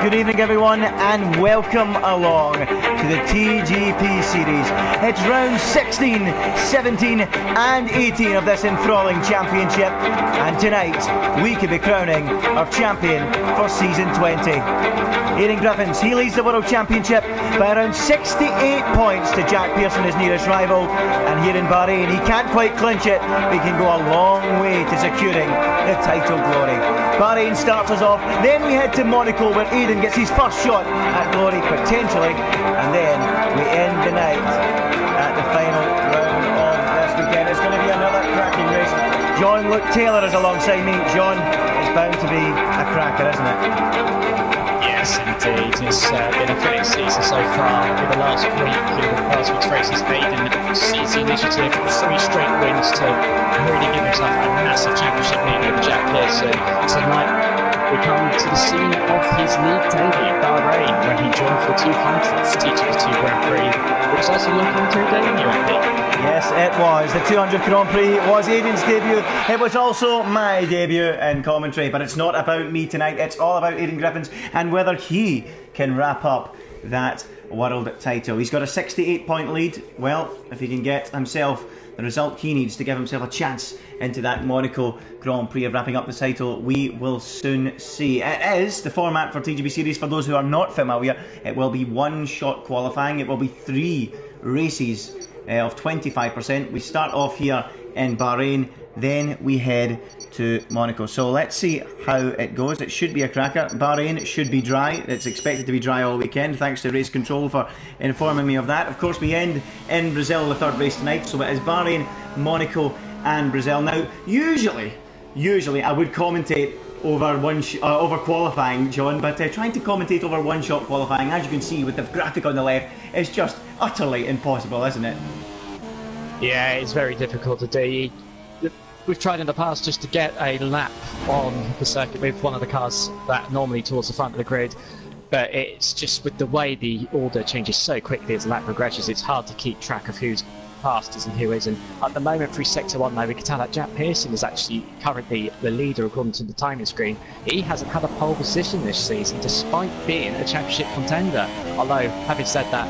Good evening everyone and welcome along to the TGP series. It's round 16, 17 and 18 of this enthralling championship, and tonight we could be crowning our champion for season 20. Aidan Griffiths, he leads the World Championship by around 68 points to Jack Pearson, his nearest rival, and here in Bahrain he can't quite clinch it, but he can go a long way to securing the title glory. Bahrain starts us off, then we head to Monaco where Aidan gets his first shot at glory potentially, and then we end the night at the final round of this weekend. It's going to be another cracking race. John Luke Taylor is alongside me. John, it's bound to be a cracker, isn't it? Yes, indeed. It's been a great season so far. In the last week, in the past week's races, Aidan seized the initiative with 3 straight wins to really give himself a massive championship lead over Jack Pearson. Tonight, we come to the scene of his league debut, Bahrain, where he joined for 200th TGP2 Grand Prix, which is also your commentary debut, I think. Yes, it was. The 200 Grand Prix was Aidan's debut. It was also my debut in commentary, but it's not about me tonight. It's all about Aidan Griffiths and whether he can wrap up that world title. He's got a 68-point lead. Well, if he can get himself the result he needs to give himself a chance into that Monaco Grand Prix of wrapping up the title, we will soon see. It is the format for TGP Series. For those who are not familiar, it will be one-shot qualifying. It will be 3 races of 25%. We start off here in Bahrain, then we head to Monaco. So let's see how it goes. It should be a cracker. Bahrain should be dry. It's expected to be dry all weekend. Thanks to Race Control for informing me of that. Of course, we end in Brazil, the third race tonight. So it is Bahrain, Monaco and Brazil. Now, usually I would commentate over over qualifying, John, but trying to commentate over one-shot qualifying, as you can see with the graphic on the left, is just utterly impossible, isn't it? Yeah, it's very difficult to do. We've tried in the past just to get a lap on the circuit with one of the cars that normally towards the front of the grid, but it's just with the way the order changes so quickly as the lap progresses, it's hard to keep track of who's fastest and who isn't. At the moment through Sector 1 though, we can tell that Jack Pearson is actually currently the leader according to the timing screen. He hasn't had a pole position this season despite being a championship contender, although having said that,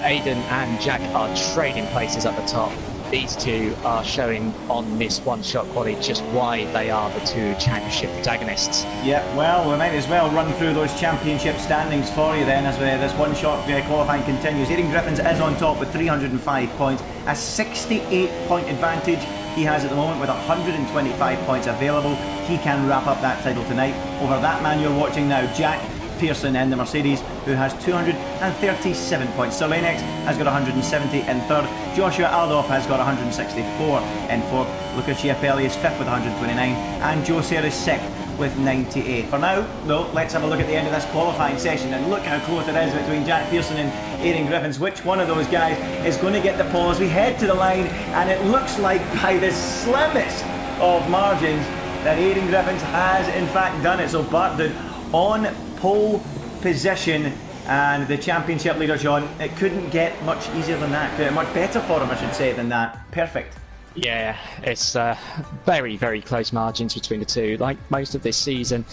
Aidan and Jack are trading places at the top. These two are showing on this one-shot quality just why they are the 2 championship protagonists. Yeah, well, we might as well run through those championship standings for you then as this one-shot qualifying continues. Aidan Griffiths is on top with 305 points, a 68-point advantage he has at the moment with 125 points available. He can wrap up that title tonight. Over that man you're watching now, Jack Pearson in the Mercedes, who has 237 points. Sir Lennox has got 170 in third. Joshua Aldoff has got 164 in fourth. Luca Chiapelli is fifth with 129, and Joe Serra is sixth with 98. For now, though, let's have a look at the end of this qualifying session and look how close it is between Jack Pearson and Aidan Griffiths. Which one of those guys is going to get the pole as we head to the line? And it looks like by the slimmest of margins that Aidan Griffiths has in fact done it. So Bartwood on pole position and the championship leader, John. It couldn't get much easier than that, much better for him I should say than that. Perfect. Yeah, it's very, very close margins between the two. Like most of this season,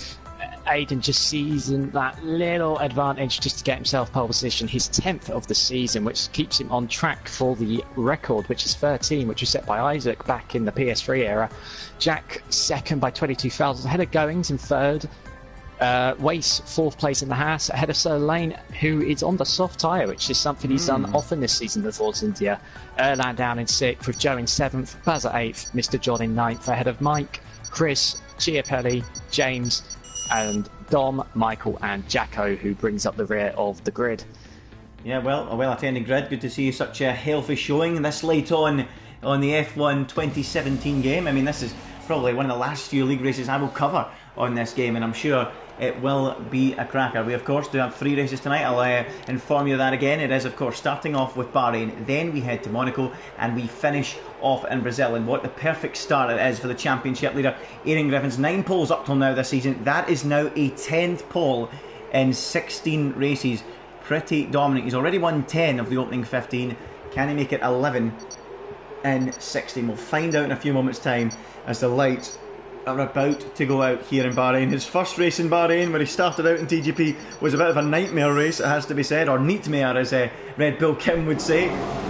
Aiden just seizing that little advantage just to get himself pole position, his 10th of the season, which keeps him on track for the record, which is 13, which was set by Isaac back in the PS3 era. Jack second by 22 fouls, ahead of Goings in third. Wace fourth place in the Haas, ahead of Sir Lane, who is on the soft tyre, which is something he's done often this season with Force India. Erland down in sixth, with Joe in seventh, Baz at eighth, Mr. John in ninth, ahead of Mike, Chris, Chiapelli, James, and Dom, Michael, and Jacko, who brings up the rear of the grid. Yeah, well, a well-attended grid. Good to see such a healthy showing this late on the F1 2017 game. I mean, this is probably one of the last few league races I will cover on this game, and I'm sure it will be a cracker. We, of course, do have 3 races tonight. I'll inform you of that again. It is, of course, starting off with Bahrain, then we head to Monaco, and we finish off in Brazil. And what the perfect start it is for the championship leader, Aidan Griffins. 9 poles up till now this season. That is now a 10th pole in 16 races. Pretty dominant. He's already won 10 of the opening 15. Can he make it 11 in 16? We'll find out in a few moments' time as the lights are about to go out here in Bahrain. His first race in Bahrain, where he started out in TGP, was a bit of a nightmare race, it has to be said, or neatmare as Red Bull Kim would say.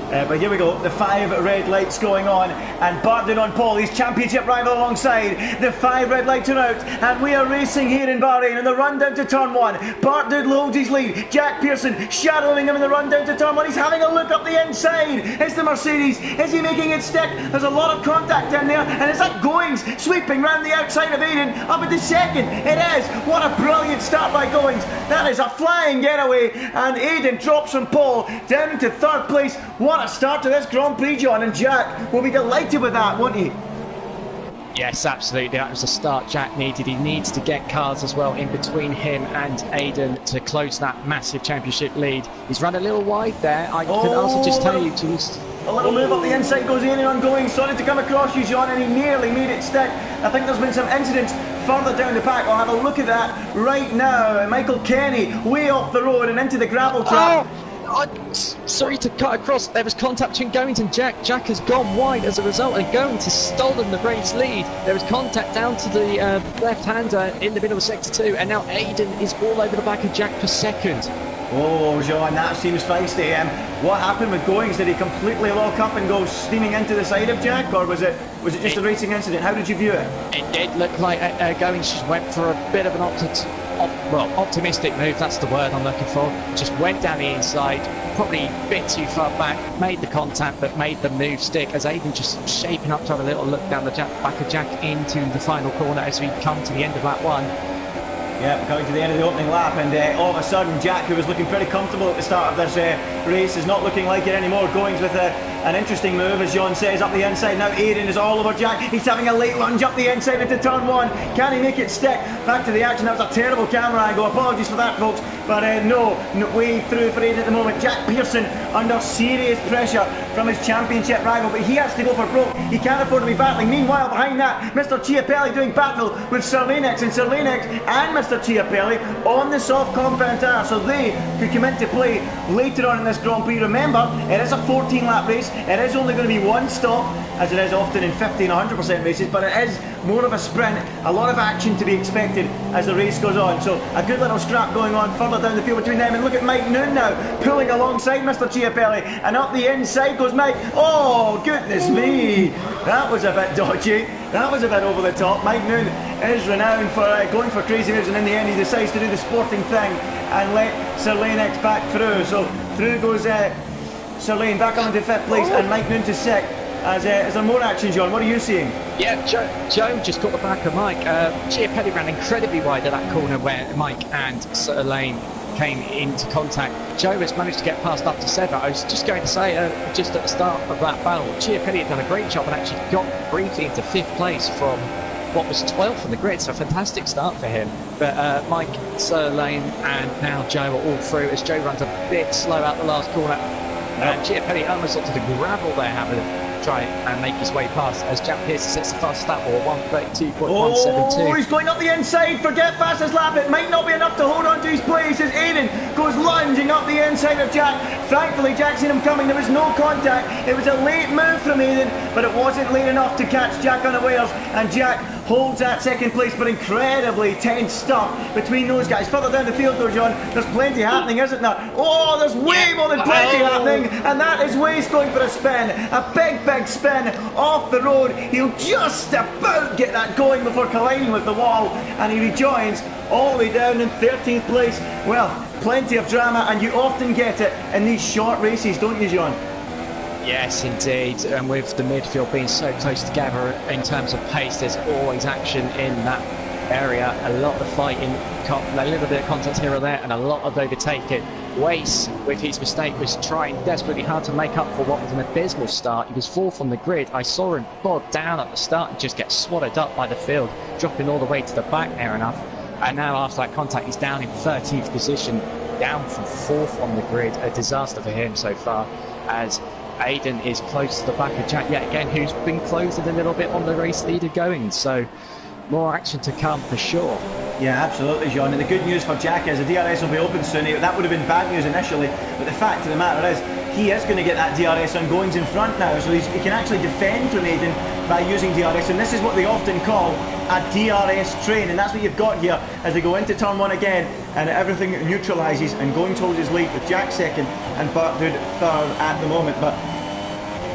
But here we go, the 5 red lights going on, and Barton on pole, his championship rival alongside. The 5 red lights are out, and we are racing here in Bahrain in the run down to turn 1. Barton holds his lead, Jack Pearson shadowing him in the run down to turn 1. He's having a look up the inside. It's the Mercedes, is he making it stick? There's a lot of contact in there, and is that Goings sweeping round the outside of Aiden up at the second? It is. What a brilliant start by Goings. That is a flying getaway, and Aiden drops from pole down into 3rd place. What a start to this Grand Prix, John, and Jack will be delighted with that, won't he? Yes, absolutely. That was the start Jack needed. He needs to get cars as well in between him and Aiden to close that massive championship lead. He's run a little wide there. I can also just tell you, just a little move up the inside goes Aiden on Goings. Sorry to come across you, John, and he nearly made it stick. I think there's been some incidents further down the pack. I'll have a look at that right now. Michael Kenny way off the road and into the gravel trap. Sorry to cut across. There was contact between Goings and Jack. Jack has gone wide as a result, and Goings has stolen the race lead. There was contact down to the left-hander in the middle of sector 2, and now Aiden is all over the back of Jack for second. Oh, John, that seems feisty. What happened with Goings? Did he completely lock up and go steaming into the side of Jack, or was it just a racing incident? How did you view it? It did look like Goings just went for a bit of an optimistic move, that's the word I'm looking for. Just went down the inside, probably a bit too far back, made the contact but made the move stick, as Aiden just shaping up to have a little look down the back of Jack into the final corner as we come to the end of lap 1. Yeah, coming to the end of the opening lap, and all of a sudden Jack, who was looking pretty comfortable at the start of this race, is not looking like it anymore. Goings with an interesting move, as John says, up the inside. Now Aiden is all over Jack. He's having a late lunge up the inside into turn 1. Can he make it stick? Back to the action. That was a terrible camera angle. Apologies for that, folks. But no way through for Aiden at the moment. Jack Pearson under serious pressure from his championship rival, but he has to go for broke. He can't afford to be battling. Meanwhile, behind that, Mr. Chiapelli doing battle with Sir Lanex, and Sir Lanex and Mr. Chiapelli on the soft compound tire, so they could come into play later on in this Grand Prix. Remember, it is a 14-lap race. It is only going to be one stop, as it is often in 50 and 100% races, but it is more of a sprint. A lot of action to be expected as the race goes on. So a good little scrap going on further down the field between them. And look at Mike Noon now pulling alongside Mr. Chiapelli, and up the inside goes Mike. Oh, goodness me, that was a bit dodgy. That was a bit over the top. Mike Noon is renowned for going for crazy moves, and in the end he decides to do the sporting thing and let Sir Lanex back through. So through goes Sir Lane back up into 5th place, and Mike Noon to 6th. Is there more action, John? What are you seeing? Yeah, Joe just caught the back of Mike. Chiapelli ran incredibly wide at that corner where Mike and Sir Lane came into contact. Joe has managed to get past up to 7. I was just going to say, just at the start of that battle, Chiapelli had done a great job and actually got briefly into 5th place from what was 12th on the grid, so a fantastic start for him. But Mike, Sir Lane and now Joe are all through as Joe runs a bit slow out the last corner. And Chiapelli almost onto the gravel there, having to try and make his way past as Jack Pearson sets the fast lap or 1:32.172. Oh, he's going up the inside. Forget fastest lap. It might not be enough to hold on to his place as Aiden goes lunging up the inside of Jack. Thankfully, Jack seen him coming. There was no contact. It was a late move from Aiden, but it wasn't late enough to catch Jack unawares. And Jack holds that second place, but incredibly tense stuff between those guys. Further down the field though, John, there's plenty happening, isn't there? Oh, there's way more than plenty happening, and that is Wace going for a spin. A big spin off the road. He'll just about get that going before colliding with the wall, and he rejoins all the way down in 13th place. Well, plenty of drama, and you often get it in these short races, don't you, John? Yes, indeed, and with the midfield being so close together in terms of pace, there's always action in that area. A lot of fighting, a little bit of contact here or there, and a lot of overtaking. Wace, with his mistake, was trying desperately hard to make up for what was an abysmal start. He was fourth on the grid. I saw him bogged down at the start and just get swatted up by the field, dropping all the way to the back there enough. And now after that contact, he's down in 13th position, down from fourth on the grid. A disaster for him so far, as Aiden is close to the back of Jack yet again, who's been closing a little bit on the race leader going. So more action to come for sure. Yeah, absolutely, John. And the good news for Jack is the DRS will be open soon. That would have been bad news initially, but the fact of the matter is he is going to get that DRS on goings in front now, so he can actually defend from Aiden by using DRS, and this is what they often call a DRS train, and that's what you've got here as they go into turn one again, and everything neutralises, and going towards his lead with Jack second and Barthood third at the moment. But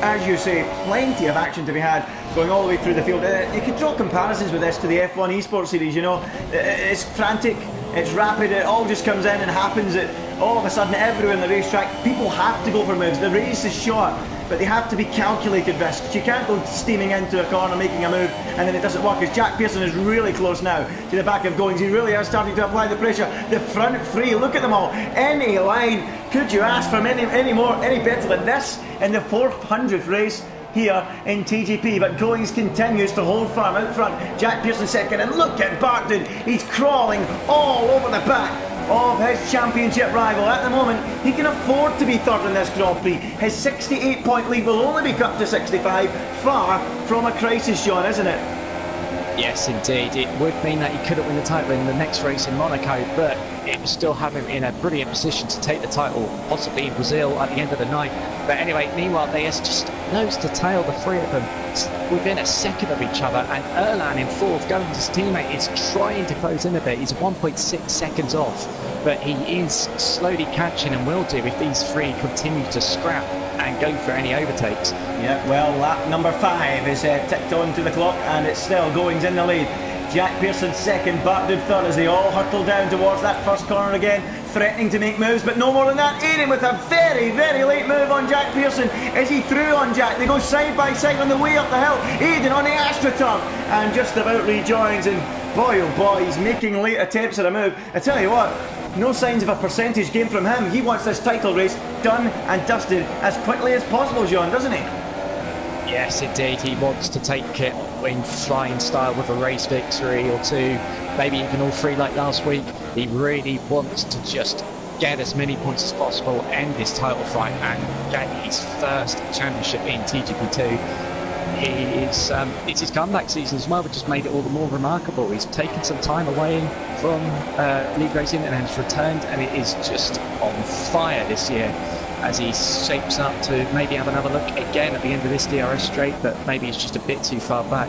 as you say, plenty of action to be had going all the way through the field. You could draw comparisons with this to the F1 eSports series, you know. It's frantic, it's rapid, it all just comes in and happens at all of a sudden everywhere in the racetrack. People have to go for moves. The race is short, but they have to be calculated risks. You can't go steaming into a corner making a move and then it doesn't work, as Jack Pearson is really close now to the back of goings. He really is starting to apply the pressure. The front three, look at them all. Any line could you ask for any better than this in the 400th race here in TGP? But Goings continues to hold firm out front. Jack Pearson second, and look at Barton. He's crawling all over the back of his championship rival. At the moment, he can afford to be third in this Grand Prix. His 68-point lead will only be cut to 65. Far from a crisis, Sean, isn't it? Yes, indeed. It would mean that he couldn't win the title in the next race in Monaco, but it would still have him in a brilliant position to take the title, possibly in Brazil at the end of the night. But anyway, meanwhile, there's just nose to tail, the three of them, within a second of each other, and Erlan in fourth, going to his teammate, is trying to close in a bit. He's 1.6 seconds off, but he is slowly catching and will do if these three continue to scrap and go for any overtakes. Yeah, well, lap number 5 is ticked on to the clock, and it's still Goings in the lead. Jack Pearson second, Bartwood third, as they all hurtle down towards that first corner again, threatening to make moves, but no more than that. Aiden with a very late move on Jack Pearson. Is he through on Jack? They go side by side on the way up the hill. Aiden on the AstroTurf and just about rejoins, and boy oh boy, he's making late attempts at a move. I tell you what, no signs of a percentage game from him. He wants this title race done and dusted as quickly as possible, John, doesn't he? Yes, indeed. He wants to take it in flying style with a race victory or two, maybe even all three like last week. He really wants to just get as many points as possible, end this title fight, and get his first championship in TGP2. It's his comeback season as well, which has made it all the more remarkable. He's taken some time away from league racing and has returned, and it is just on fire this year as he shapes up to maybe have another look again at the end of this DRS straight, but maybe it's just a bit too far back.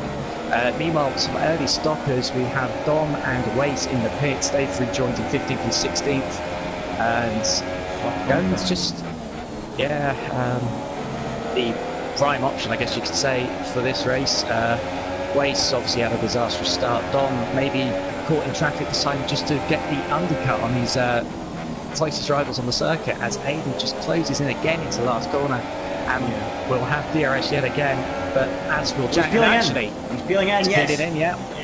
Meanwhile, some early stoppers, we have Dom and Wace in the pits. They've rejoined in 15th and 16th, and Guns just, the prime option, I guess you could say, for this race. Wace obviously had a disastrous start. Dom maybe caught in traffic this time just to get the undercut on his closest rivals on the circuit, as Aiden just closes in again into the last corner, and we'll have DRS yet again, but as will Jack. He's peeling in, yes.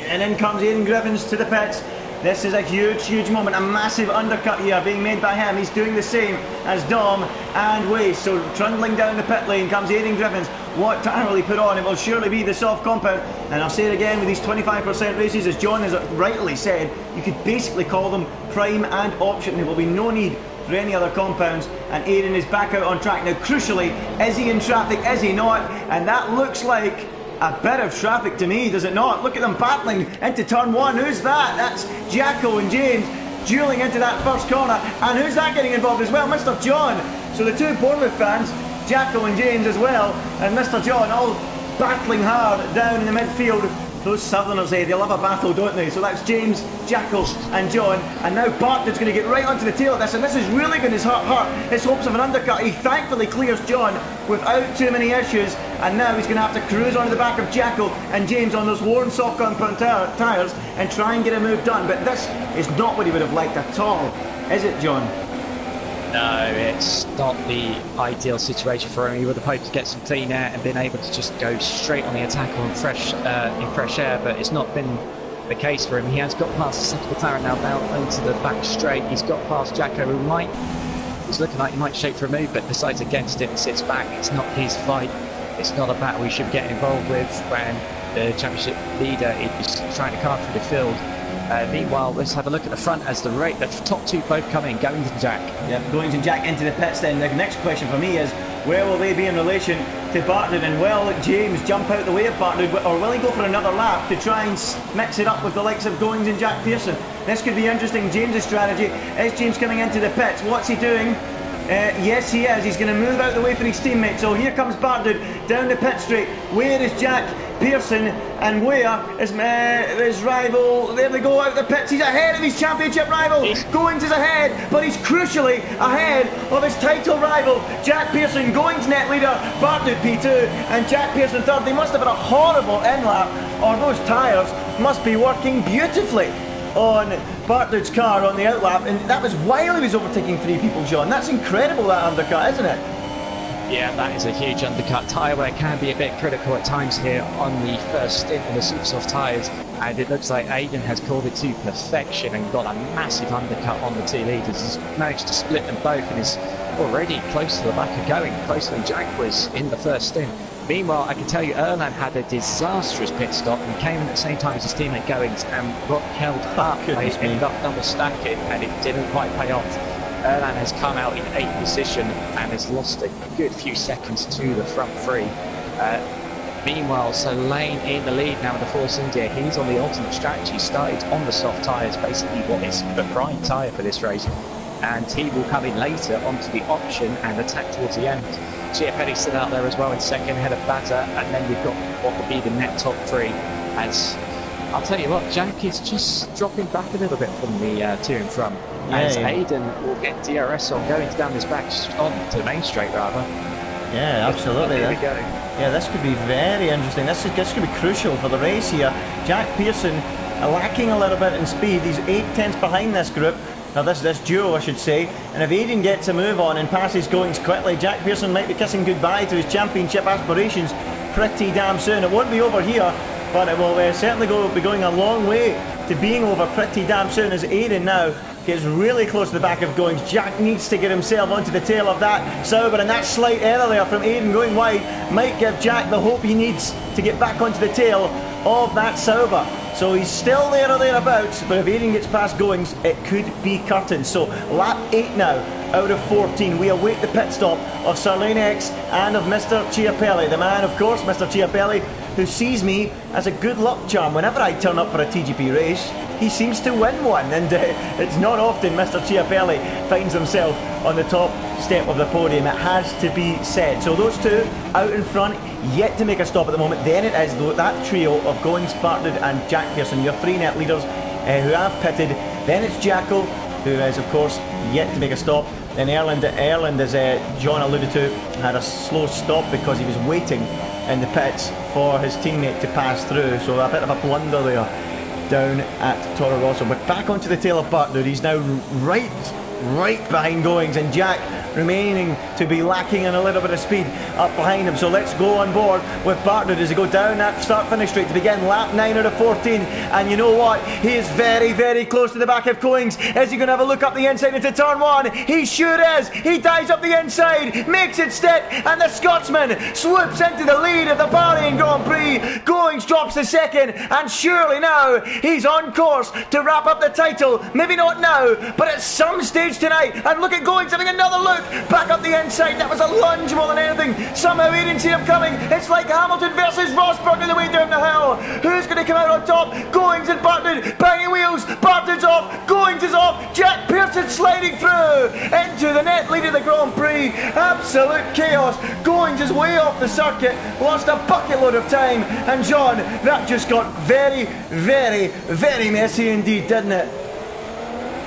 And in comes Aidan Griffins to the pits. This is a huge moment, a massive undercut here being made by him. He's doing the same as Dom and Wace. So trundling down the pit lane comes Aidan Griffins. What time will he put on? It will surely be the soft compound. And I'll say it again, with these 25% races, as John has rightly said, you could basically call them prime and option. There will be no need for any other compounds, and Aidan is back out on track. Now crucially, is he in traffic, is he not? And that looks like a bit of traffic to me, does it not? Look at them battling into turn one. Who's that? That's Jacko and James dueling into that first corner. And who's that getting involved as well? Mr. John. So the two Bournemouth fans, Jacko and James as well, and Mr. John, all battling hard down in the midfield Those Southerners, they love a battle, don't they? So that's James, Jackal and John. And now Bartlett's going to get right onto the tail of this, and this is really going to hurt his hopes of an undercut. He thankfully clears John without too many issues, and now he's going to have to cruise onto the back of Jackal and James on those worn soft compound tyres and try and get a move done. But this is not what he would have liked at all, is it, John? No, it's not the ideal situation for him. He would have hoped to get some clean air and been able to just go straight on the attack in fresh air, but it's not been the case for him. He has got past the second McLaren now down into the back straight. He's got past Jacko, who he's looking like he might shake for a move, but decides against it and sits back. It's not his fight. It's not a battle he should get involved with when the championship leader is trying to cart through the field. Meanwhile, let's have a look at the front as the top two both come in, Goings and Jack. Yeah, Goings and Jack into the pits then. The next question for me is, where will they be in relation to Bartlett, and will James jump out the way of Bartlett, or will he go for another lap to try and mix it up with the likes of Goings and Jack Pearson? This could be interesting. James' strategy. Is James coming into the pits? What's he doing? Yes, he is. He's going to move out the way for his teammate. So here comes Bartlett down the pit straight. Where is Jack Pearson, and where is his rival? There they go, out the pits. He's ahead of his championship rival. Goings is ahead, but he's crucially ahead of his title rival, Jack Pearson. Goings net leader, Bartlett P2, and Jack Pearson third. They must have had a horrible in-lap, or those tyres must be working beautifully on Bartlett's car on the outlap, and that was while he was overtaking three people, John. That's incredible, that undercut, isn't it? Yeah, that is a huge undercut. Tyre wear can be a bit critical at times here on the first stint in the super soft tyres, and it looks like Aiden has called it to perfection and got a massive undercut on the two leaders. He's managed to split them both and is already close to the back of going, closer than Jack was in the first stint. Meanwhile, I can tell you Erland had a disastrous pit stop and came in at the same time as his teammate Goings and got held up. They ended up double stacking and it didn't quite pay off. Erland has come out in 8th position and has lost a good few seconds to the front three. Meanwhile, so Lane in the lead now in the Force India. He's on the alternate strategy, started on the soft tyres, basically what is the prime tyre for this race. And he will come in later onto the option and attack towards the end. Chiapelli's still out there as well in second, ahead of Batter, and then we've got what will be the net top three. As I'll tell you what, Jack is just dropping back a little bit from the two in front. As Aiden will get DRS on, going down this back on to the main straight rather. Yeah, absolutely. Here we go. Yeah, this could be very interesting. This could be crucial for the race here. Jack Pearson lacking a little bit in speed. He's 8/10 behind this group. Now this duo, I should say. And if Aiden gets a move on and passes Goings quickly, Jack Pearson might be kissing goodbye to his championship aspirations pretty damn soon. It won't be over here, but it will certainly be going a long way to being over pretty damn soon, as Aiden now gets really close to the back of Goings. Jack needs to get himself onto the tail of that Sauber, and that slight error there from Aiden going wide might give Jack the hope he needs to get back onto the tail of that Sauber. So he's still there or thereabouts, but if Aiden gets past Goings, it could be curtains. So lap 8 now out of 14. We await the pit stop of Sir Lane X and of Mr. Chiapelli. The man, of course, Mr. Chiapelli, who sees me as a good luck charm. Whenever I turn up for a TGP race, he seems to win one, and it's not often Mr. Chiapelli finds himself on the top step of the podium. It has to be said. So those two out in front, yet to make a stop at the moment. Then it is that trio of Goings, Bartlett and Jack Pearson, your three net leaders who have pitted. Then it's Jackal, who is of course yet to make a stop. Then Erland, as John alluded to, had a slow stop because he was waiting in the pits for his teammate to pass through. So a bit of a blunder there down at Toro Rosso. But back onto the tail of Bartlett. He's now right behind Goings, and Jack remaining to be lacking in a little bit of speed up behind him. So let's go on board with Bartlett as he go down that start-finish straight to begin lap 9 out of 14. And you know what? He is very close to the back of Goings. Is he going to have a look up the inside into turn 1? He sure is. He dives up the inside, makes it stick, and the Scotsman swoops into the lead of the Bahrain Grand Prix. Goings drops the second, and surely now he's on course to wrap up the title. Maybe not now, but at some stage tonight. And look at Goings having another look back up the inside. That was a lunge more than anything. Somehow he didn't see him coming. It's like Hamilton versus Rosberg on the way down the hill. Who's going to come out on top? Goings and Bartlett banging wheels. Barton's off, Goings is off, Jack Pearson sliding through into the net lead of the Grand Prix. Absolute chaos. Goings is way off the circuit, lost a bucket load of time, and John, that just got very, very, very messy indeed, didn't it?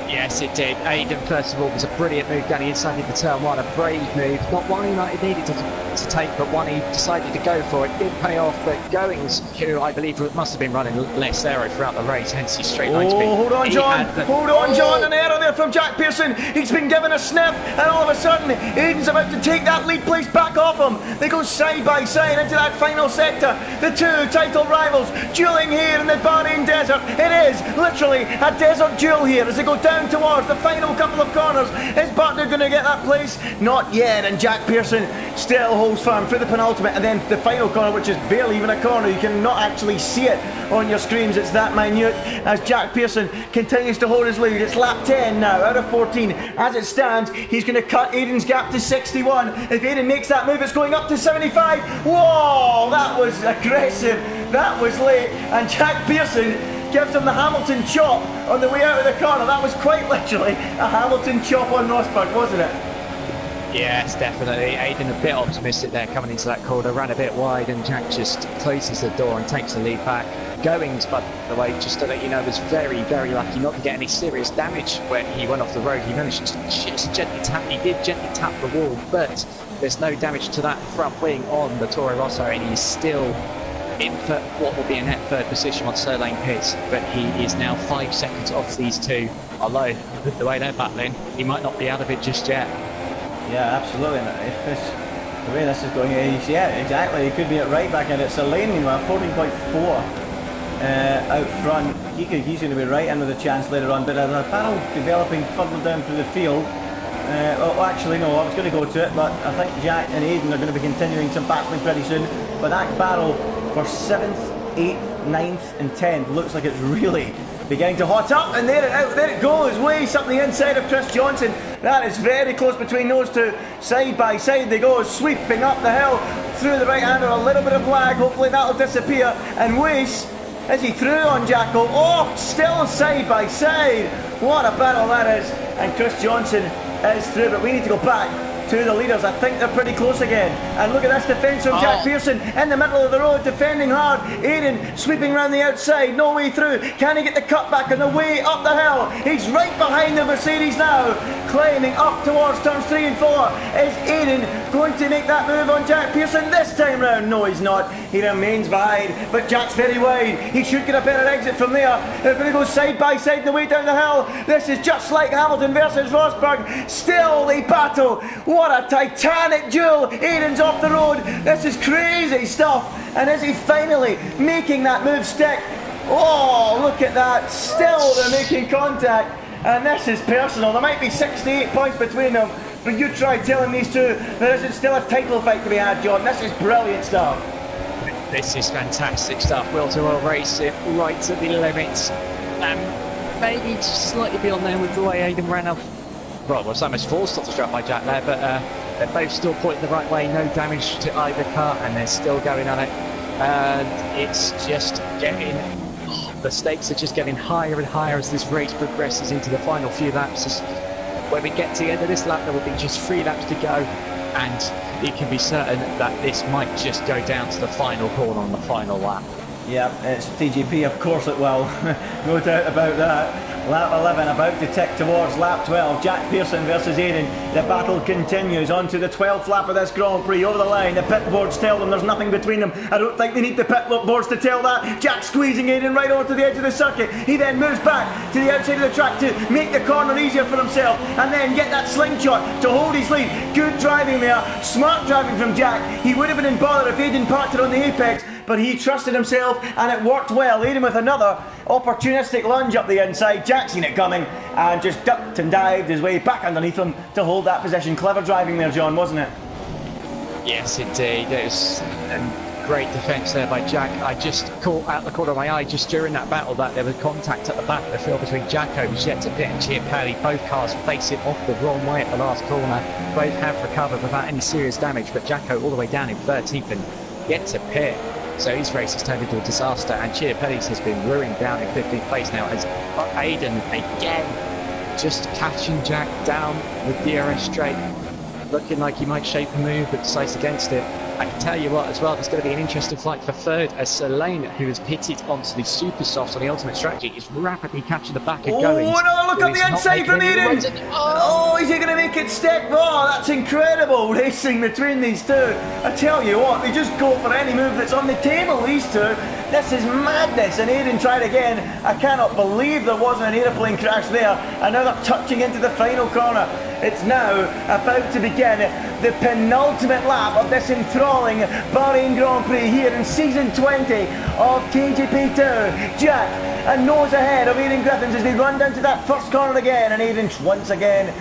Yes, it did. Aiden, first of all, was a brilliant move down the inside of the turn one, a brave move. Not one United needed to take, but one he decided to go for. It didn't pay off, but Goings, who I believe must have been running less aero throughout the race, hence his straight line speed. Hold on, John. Hold on, John. An error there from Jack Pearson. He's been given a sniff, and all of a sudden, Aiden's about to take that lead place back off him. They go side by side into that final sector. The two title rivals dueling here in the Bahrain desert. It is literally a desert duel here as they go down towards the final couple of corners. Is Butler going to get that place? Not yet, and Jack Pearson still holds firm through the penultimate, and then the final corner, which is barely even a corner. You cannot actually see it on your screens, it's that minute, as Jack Pearson continues to hold his lead. It's lap 10 now out of 14. As it stands, he's going to cut Aiden's gap to 61. If Aiden makes that move, it's going up to 75. Whoa, that was aggressive, that was late, and Jack Pearson gives him the Hamilton chop on the way out of the corner. That was quite literally a Hamilton chop on Rosberg, wasn't it? Yes, definitely. Aiden a bit optimistic there coming into that corner, ran a bit wide, and Jack just closes the door and takes the lead back. Goings, by the way, just to let you know, was very, very lucky not to get any serious damage when he went off the road. He managed to just gently tap, he did gently tap the wall, but there's no damage to that front wing on the Toro Rosso, and he's still in for what will be a net third position on Sir Lane Pitts, but he is now 5 seconds off these two. Although, with the way they're battling, he might not be out of it just yet. Yeah, absolutely. The way this is going, yeah, exactly. He could be at right back in it. Sir Lane, meanwhile, 14.4 out front. He's going to be right in with a chance later on, but a battle developing further down through the field. Oh, actually, no, I was going to go to it, but I think Jack and Aiden are going to be continuing some battling pretty soon. But that battle for 7th, 8th, 9th and 10th looks like it's really beginning to hot up, and there it goes, way something inside of Chris Johnson. That is very close between those two. Side by side they go, sweeping up the hill through the right hander. A little bit of lag, hopefully that'll disappear. And Weiss, as he threw on Jacko, oh, still side by side. What a battle that is. And Chris Johnson is through, but we need to go back to the leaders. I think they're pretty close again. And look at this defence from Jack Pearson in the middle of the road, defending hard. Aiden sweeping around the outside, no way through. Can he get the cut back on the way up the hill? He's right behind the Mercedes now, climbing up towards turns 3 and 4. Is Aiden going to make that move on Jack Pearson this time round? No, he's not. He remains behind, but Jack's very wide. He should get a better exit from there. They're going to go side by side the way down the hill. This is just like Hamilton versus Rosberg. Still they battle. What a titanic duel. Aiden's off the road. This is crazy stuff. And is he finally making that move stick? Oh, look at that. Still they're making contact. And this is personal. There might be 68 points between them. But you try telling these two there isn't still a title fight to be had, John. This is brilliant stuff. This is fantastic stuff. Will to will racing right to the limits. Maybe just slightly beyond there with the way Aiden ran off. Well, was almost forced off the strap by Jack there, but they're both still pointing the right way. No damage to either car, and they're still going on it. And it's just getting... the stakes are just getting higher and higher as this race progresses into the final few laps. When we get to the end of this lap, there will be just 3 laps to go, and you can be certain that this might just go down to the final corner on the final lap. Yeah, it's TGP, of course it will. No doubt about that. Lap 11 about to tick towards lap 12. Jack Pearson versus Aiden. The battle continues on to the 12th lap of this Grand Prix. Over the line, the pit boards tell them there's nothing between them. I don't think they need the pit boards to tell that. Jack squeezing Aiden right over to the edge of the circuit. He then moves back to the outside of the track to make the corner easier for himself, and then get that slingshot to hold his lead. Good driving there. Smart driving from Jack. He would have been in bother if Aiden parked it on the apex, but he trusted himself and it worked well. Aiden with another opportunistic lunge up the inside. Jack seen it coming and just ducked and dived his way back underneath him to hold that position. Clever driving there, John, wasn't it? Yes, indeed. It was great defence there by Jack. I just caught out the corner of my eye just during that battle that there was contact at the back of the field between Jacko, who's yet to pit, and Chia Paddy. Both cars facing off the wrong way at the last corner. Both have recovered without any serious damage, but Jacko all the way down in 13th and yet to pit. So his race has turned into a disaster, and Chiapelli's has been ruined down in 15th place now as Aiden again just catching Jack down with DRS straight, looking like he might shape a move but decides against it. I can tell you what as well, there's going to be an interesting fight for third as Selene, who has pitted onto the super soft on the ultimate strategy, is rapidly catching the back of going. Oh, another look up the inside from Aiden! Oh, is he going to make it stick? Oh, that's incredible racing between these two. I tell you what, they just go for any move that's on the table, these two. This is madness, and Aiden tried again. I cannot believe there wasn't an aeroplane crash there, and now they're touching into the final corner. It's now about to begin the penultimate lap of this enthralling Bahrain Grand Prix here in season 20 of TGP2. Jack, a nose ahead of Aiden Griffins as they run down to that first corner again, and Aiden once again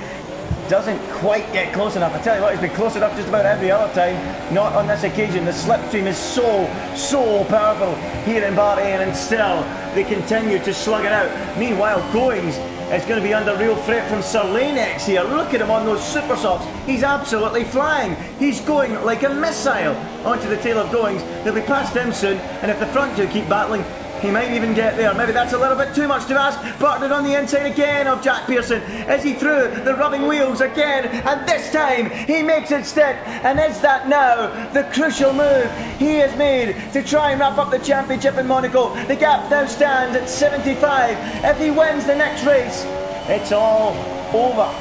doesn't quite get close enough. I tell you what, he's been close enough just about every other time. Not on this occasion. The slipstream is so powerful here in Bahrain, and still they continue to slug it out. Meanwhile, Goings is going to be under real threat from Sir Lanex here. Look at him on those super softs. He's absolutely flying. He's going like a missile onto the tail of Goings. They'll be past him soon, and if the front two keep battling, he might even get there. Maybe that's a little bit too much to ask. Bartlett on the inside again of Jack Pearson as he threw the rubbing wheels again, and this time he makes it stick. And is that now the crucial move he has made to try and wrap up the championship in Monaco? The gap now stands at 75. If he wins the next race, it's all over.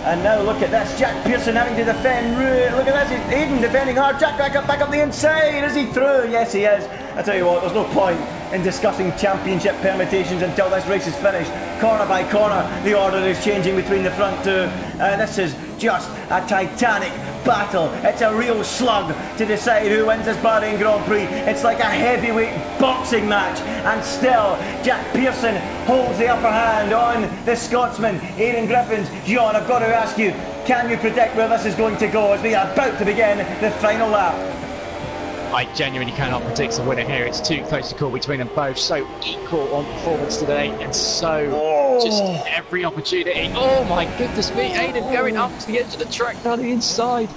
And now look at this, Jack Pearson having to defend. Look at this, Aiden defending hard. Jack back up the inside. Is he through? Yes, he is. I tell you what, there's no point in discussing championship permutations until this race is finished. Corner by corner, the order is changing between the front two. This is just a titanic battle. It's a real slug to decide who wins this Bahrain Grand Prix. It's like a heavyweight boxing match, and still Jack Pearson holds the upper hand on the Scotsman, Aiden Griffins. John, I've got to ask you, can you predict where this is going to go as we are about to begin the final lap? I genuinely cannot predict the winner here. It's too close to call between them both. So equal on performance today, and so just every opportunity. Oh my goodness me, Aiden going up to the edge of the track down the inside.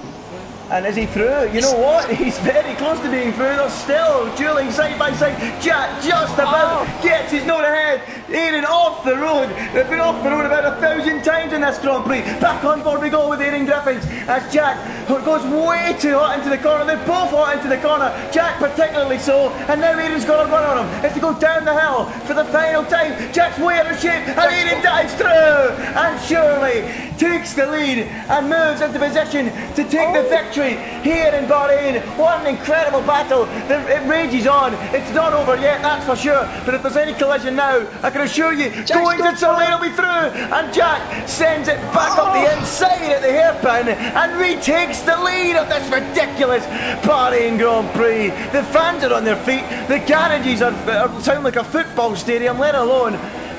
And is he through? You know what? He's very close to being through. They're still dueling side by side. Jack just about gets his note ahead. Aiden off the road. They've been off the road about 1,000 times in this Grand Prix. Back on board we go with Aiden Griffins as Jack goes way too hot into the corner. They're both hot into the corner. Jack particularly so. And now Aiden's got a run on him. It's to go down the hill for the final time. Jack's way out of shape and Aiden dives through and surely takes the lead and moves into position to take the victory here in Bahrain. What an incredible battle. It rages on. It's not over yet, that's for sure. But if there's any collision now, I can assure you, Goings and Selene will be through. And Jack sends it back up the inside at the hairpin and retakes the lead of this ridiculous Bahrain Grand Prix. The fans are on their feet. The garages sound like a football stadium, let alone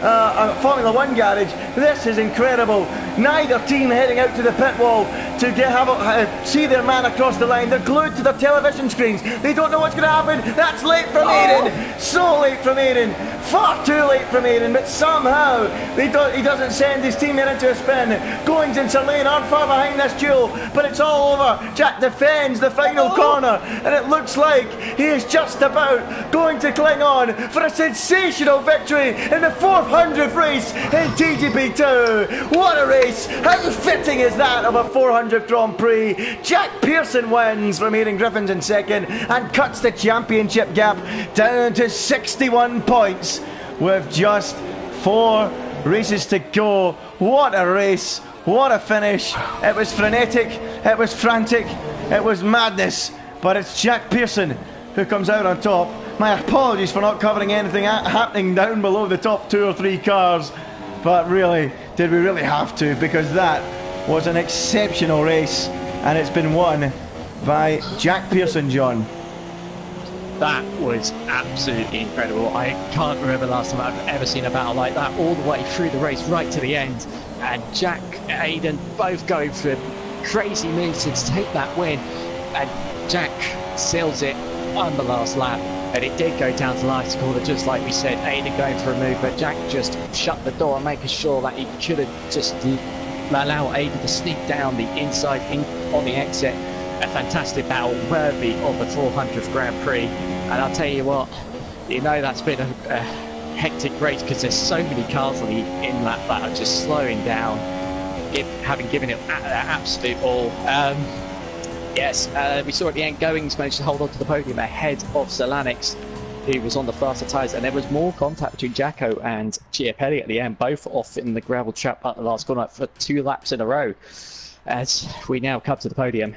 a Formula 1 garage. This is incredible. Neither team heading out to the pit wall to see their man across the line. They're glued to their television screens. They don't know what's going to happen. That's late from Aiden. So late from Aiden. Far too late from Aiden. But somehow he doesn't send his teammate into a spin. Goings and Selene aren't far behind this duel, but it's all over. Jack defends the final corner, and it looks like he is just about going to cling on for a sensational victory in the 400th race in TGP2. What a race! How fitting is that of a 400th Grand Prix? Jack Pearson wins from Aiden Griffins in second and cuts the championship gap down to 61 points with just 4 races to go. What a race! What a finish! It was frenetic, it was frantic, it was madness, but it's Jack Pearson who comes out on top. My apologies for not covering anything happening down below the top 2 or 3 cars, but really, did we really have to? Because that was an exceptional race, and it's been won by Jack Pearson, John. That was absolutely incredible. I can't remember the last time I've ever seen a battle like that, all the way through the race, right to the end. And Jack and Aiden both going for crazy moves to take that win, and Jack seals it on the last lap. And it did go down to the last corner, just like we said. Aiden going for a move, but Jack just shut the door, making sure that he couldn't just allow Aiden to sneak down the inside on the exit. A fantastic battle, worthy of the 400th Grand Prix. And I'll tell you what, that's been a hectic race because there's so many cars on the in-lap that are just slowing down, having given it their absolute all. Yes, we saw at the end Goings managed to hold on to the podium ahead of Solanix, who was on the faster tyres, and there was more contact between Jacko and Chiapelli at the end, both off in the gravel trap at the last corner for 2 laps in a row, as we now come to the podium.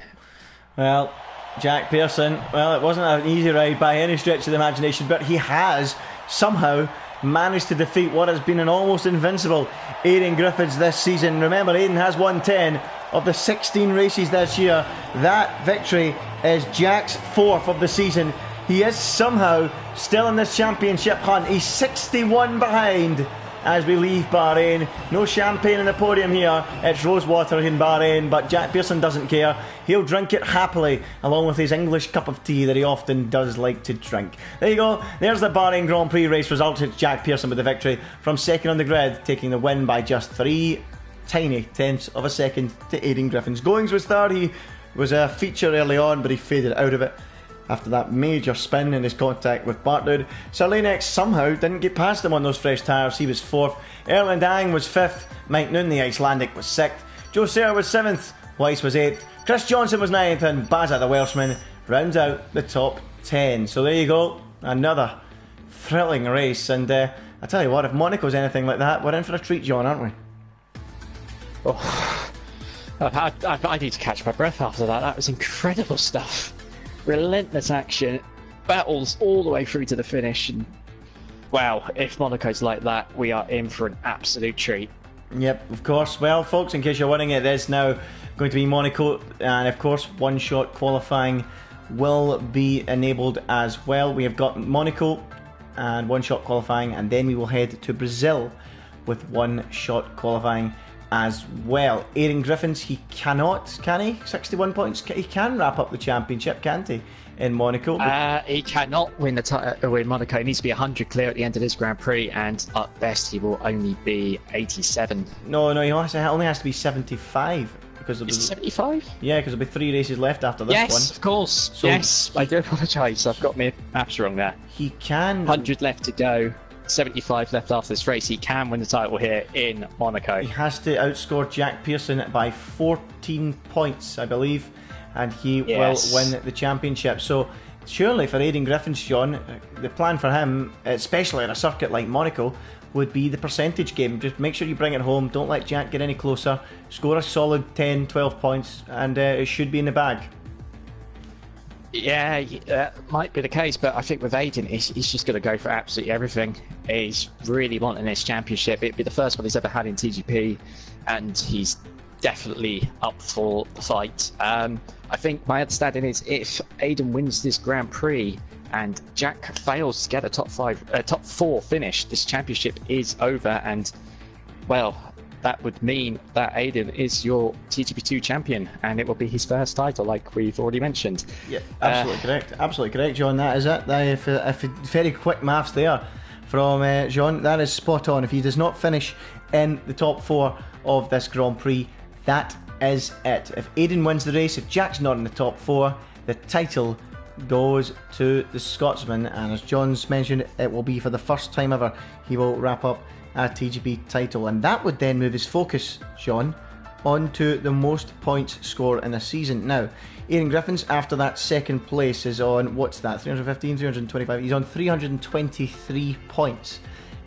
Well, Jack Pearson, well, it wasn't an easy ride by any stretch of the imagination, but he has somehow managed to defeat what has been an almost invincible Aidan Griffiths this season. Remember, Aidan has won 10 of the 16 races this year. That victory is Jack's 4th of the season. He is somehow still in this championship hunt. He's 61 behind as we leave Bahrain. No champagne in the podium here. It's rosewater in Bahrain, but Jack Pearson doesn't care. He'll drink it happily, along with his English cup of tea that he often does like to drink. There you go. There's the Bahrain Grand Prix race results. It's Jack Pearson with the victory from second on the grid, taking the win by just 3 tiny tenths of a second to Aidan Griffiths. Goings was third. He was a feature early on, but he faded out of it after that major spin in his contact with Bartlood. Solanix somehow didn't get past him on those fresh tyres. He was 4th. Erland Dang was 5th. Mike Noon, the Icelandic, was 6th. Joe Sayer was 7th. Weiss was 8th. Chris Johnson was 9th. And Baza, the Welshman, rounds out the top 10. So there you go. Another thrilling race. And I tell you what, if Monaco's anything like that, we're in for a treat, John, aren't we? Oh, I need to catch my breath after that. That was incredible stuff. Relentless action, battles all the way through to the finish, and wow, if Monaco's like that, we are in for an absolute treat. Yep, of course. Well, folks, in case you're wondering, it is now going to be Monaco, and of course one-shot qualifying will be enabled as well. We have got Monaco and one-shot qualifying, and then we will head to Brazil with one-shot qualifying as well. Aidan Griffiths, he cannot, can he? 61 points. He can wrap up the championship, can't he? In Monaco. He cannot win win Monaco. He needs to be 100 clear at the end of this Grand Prix, and at best he will only be 87. No, he only has to be 75 because of 75. Yeah, because there'll be 3 races left after this one. Yes, of course. So yes, I do apologise. I've got my maps wrong there. He can. 100 left to go. 75 left after this race. He can win the title here in Monaco. He has to outscore Jack Pearson by 14 points, I believe, and he will win the championship. So surely for Aidan Griffiths, John, the plan for him, especially at a circuit like Monaco, would be the percentage game. Just make sure you bring it home, don't let Jack get any closer, score a solid 10, 12 points, and it should be in the bag. Yeah, that might be the case, but I think with Aidan, he's just going to go for absolutely everything. He's really wanting this championship. It'd be the first one he's ever had in TGP, and he's definitely up for the fight. I think my understanding is if Aidan wins this Grand Prix and Jack fails to get a top 4 finish, this championship is over, and well, that would mean that Aidan is your TGP2 champion, and it will be his first title, like we've already mentioned. Yeah, absolutely correct, John. That is it. If very quick maths there from John, that is spot on. If he does not finish in the top 4 of this Grand Prix, that is it. If Aidan wins the race, if Jack's not in the top 4, the title goes to the Scotsman, and as John's mentioned, it will be for the first time ever he will wrap up a TGP title, and that would then move his focus, Sean, onto the most points scored in a season. Now, Aidan Griffiths, after that second place, is on, what's that, 315, 325? He's on 323 points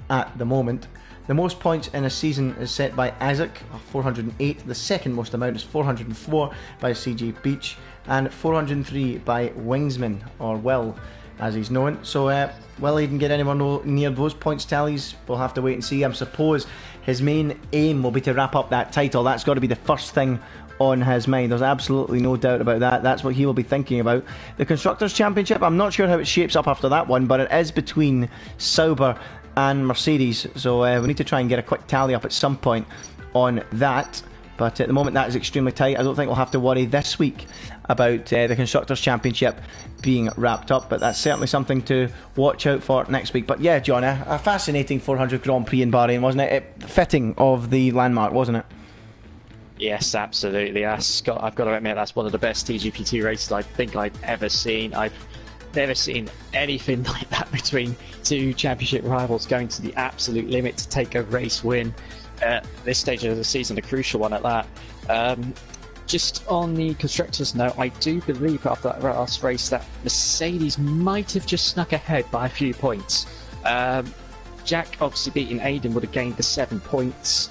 at the moment. The most points in a season is set by Isaac, 408. The second most amount is 404 by CJ Beach, and 403 by Wingsman, or Will, as he's known. So, will Aidan get anywhere near those points tallies? We'll have to wait and see. I suppose his main aim will be to wrap up that title. That's got to be the first thing on his mind. There's absolutely no doubt about that. That's what he will be thinking about. The Constructors' Championship, I'm not sure how it shapes up after that one, but it is between Sauber and Mercedes. So we need to try and get a quick tally up at some point on that. But at the moment, that is extremely tight. I don't think we'll have to worry this week about the Constructors' Championship being wrapped up, but that's certainly something to watch out for next week. But yeah, John, a fascinating 400 Grand Prix in Bahrain, wasn't it? Fitting of the landmark, wasn't it? Yes, absolutely. I've got to admit, that's one of the best TGP2 races I think I've ever seen. I've never seen anything like that between two championship rivals going to the absolute limit to take a race win at this stage of the season, a crucial one at that. Just on the constructors note, I do believe after that last race that Mercedes might have just snuck ahead by a few points. Jack obviously beating Aiden would have gained the 7 points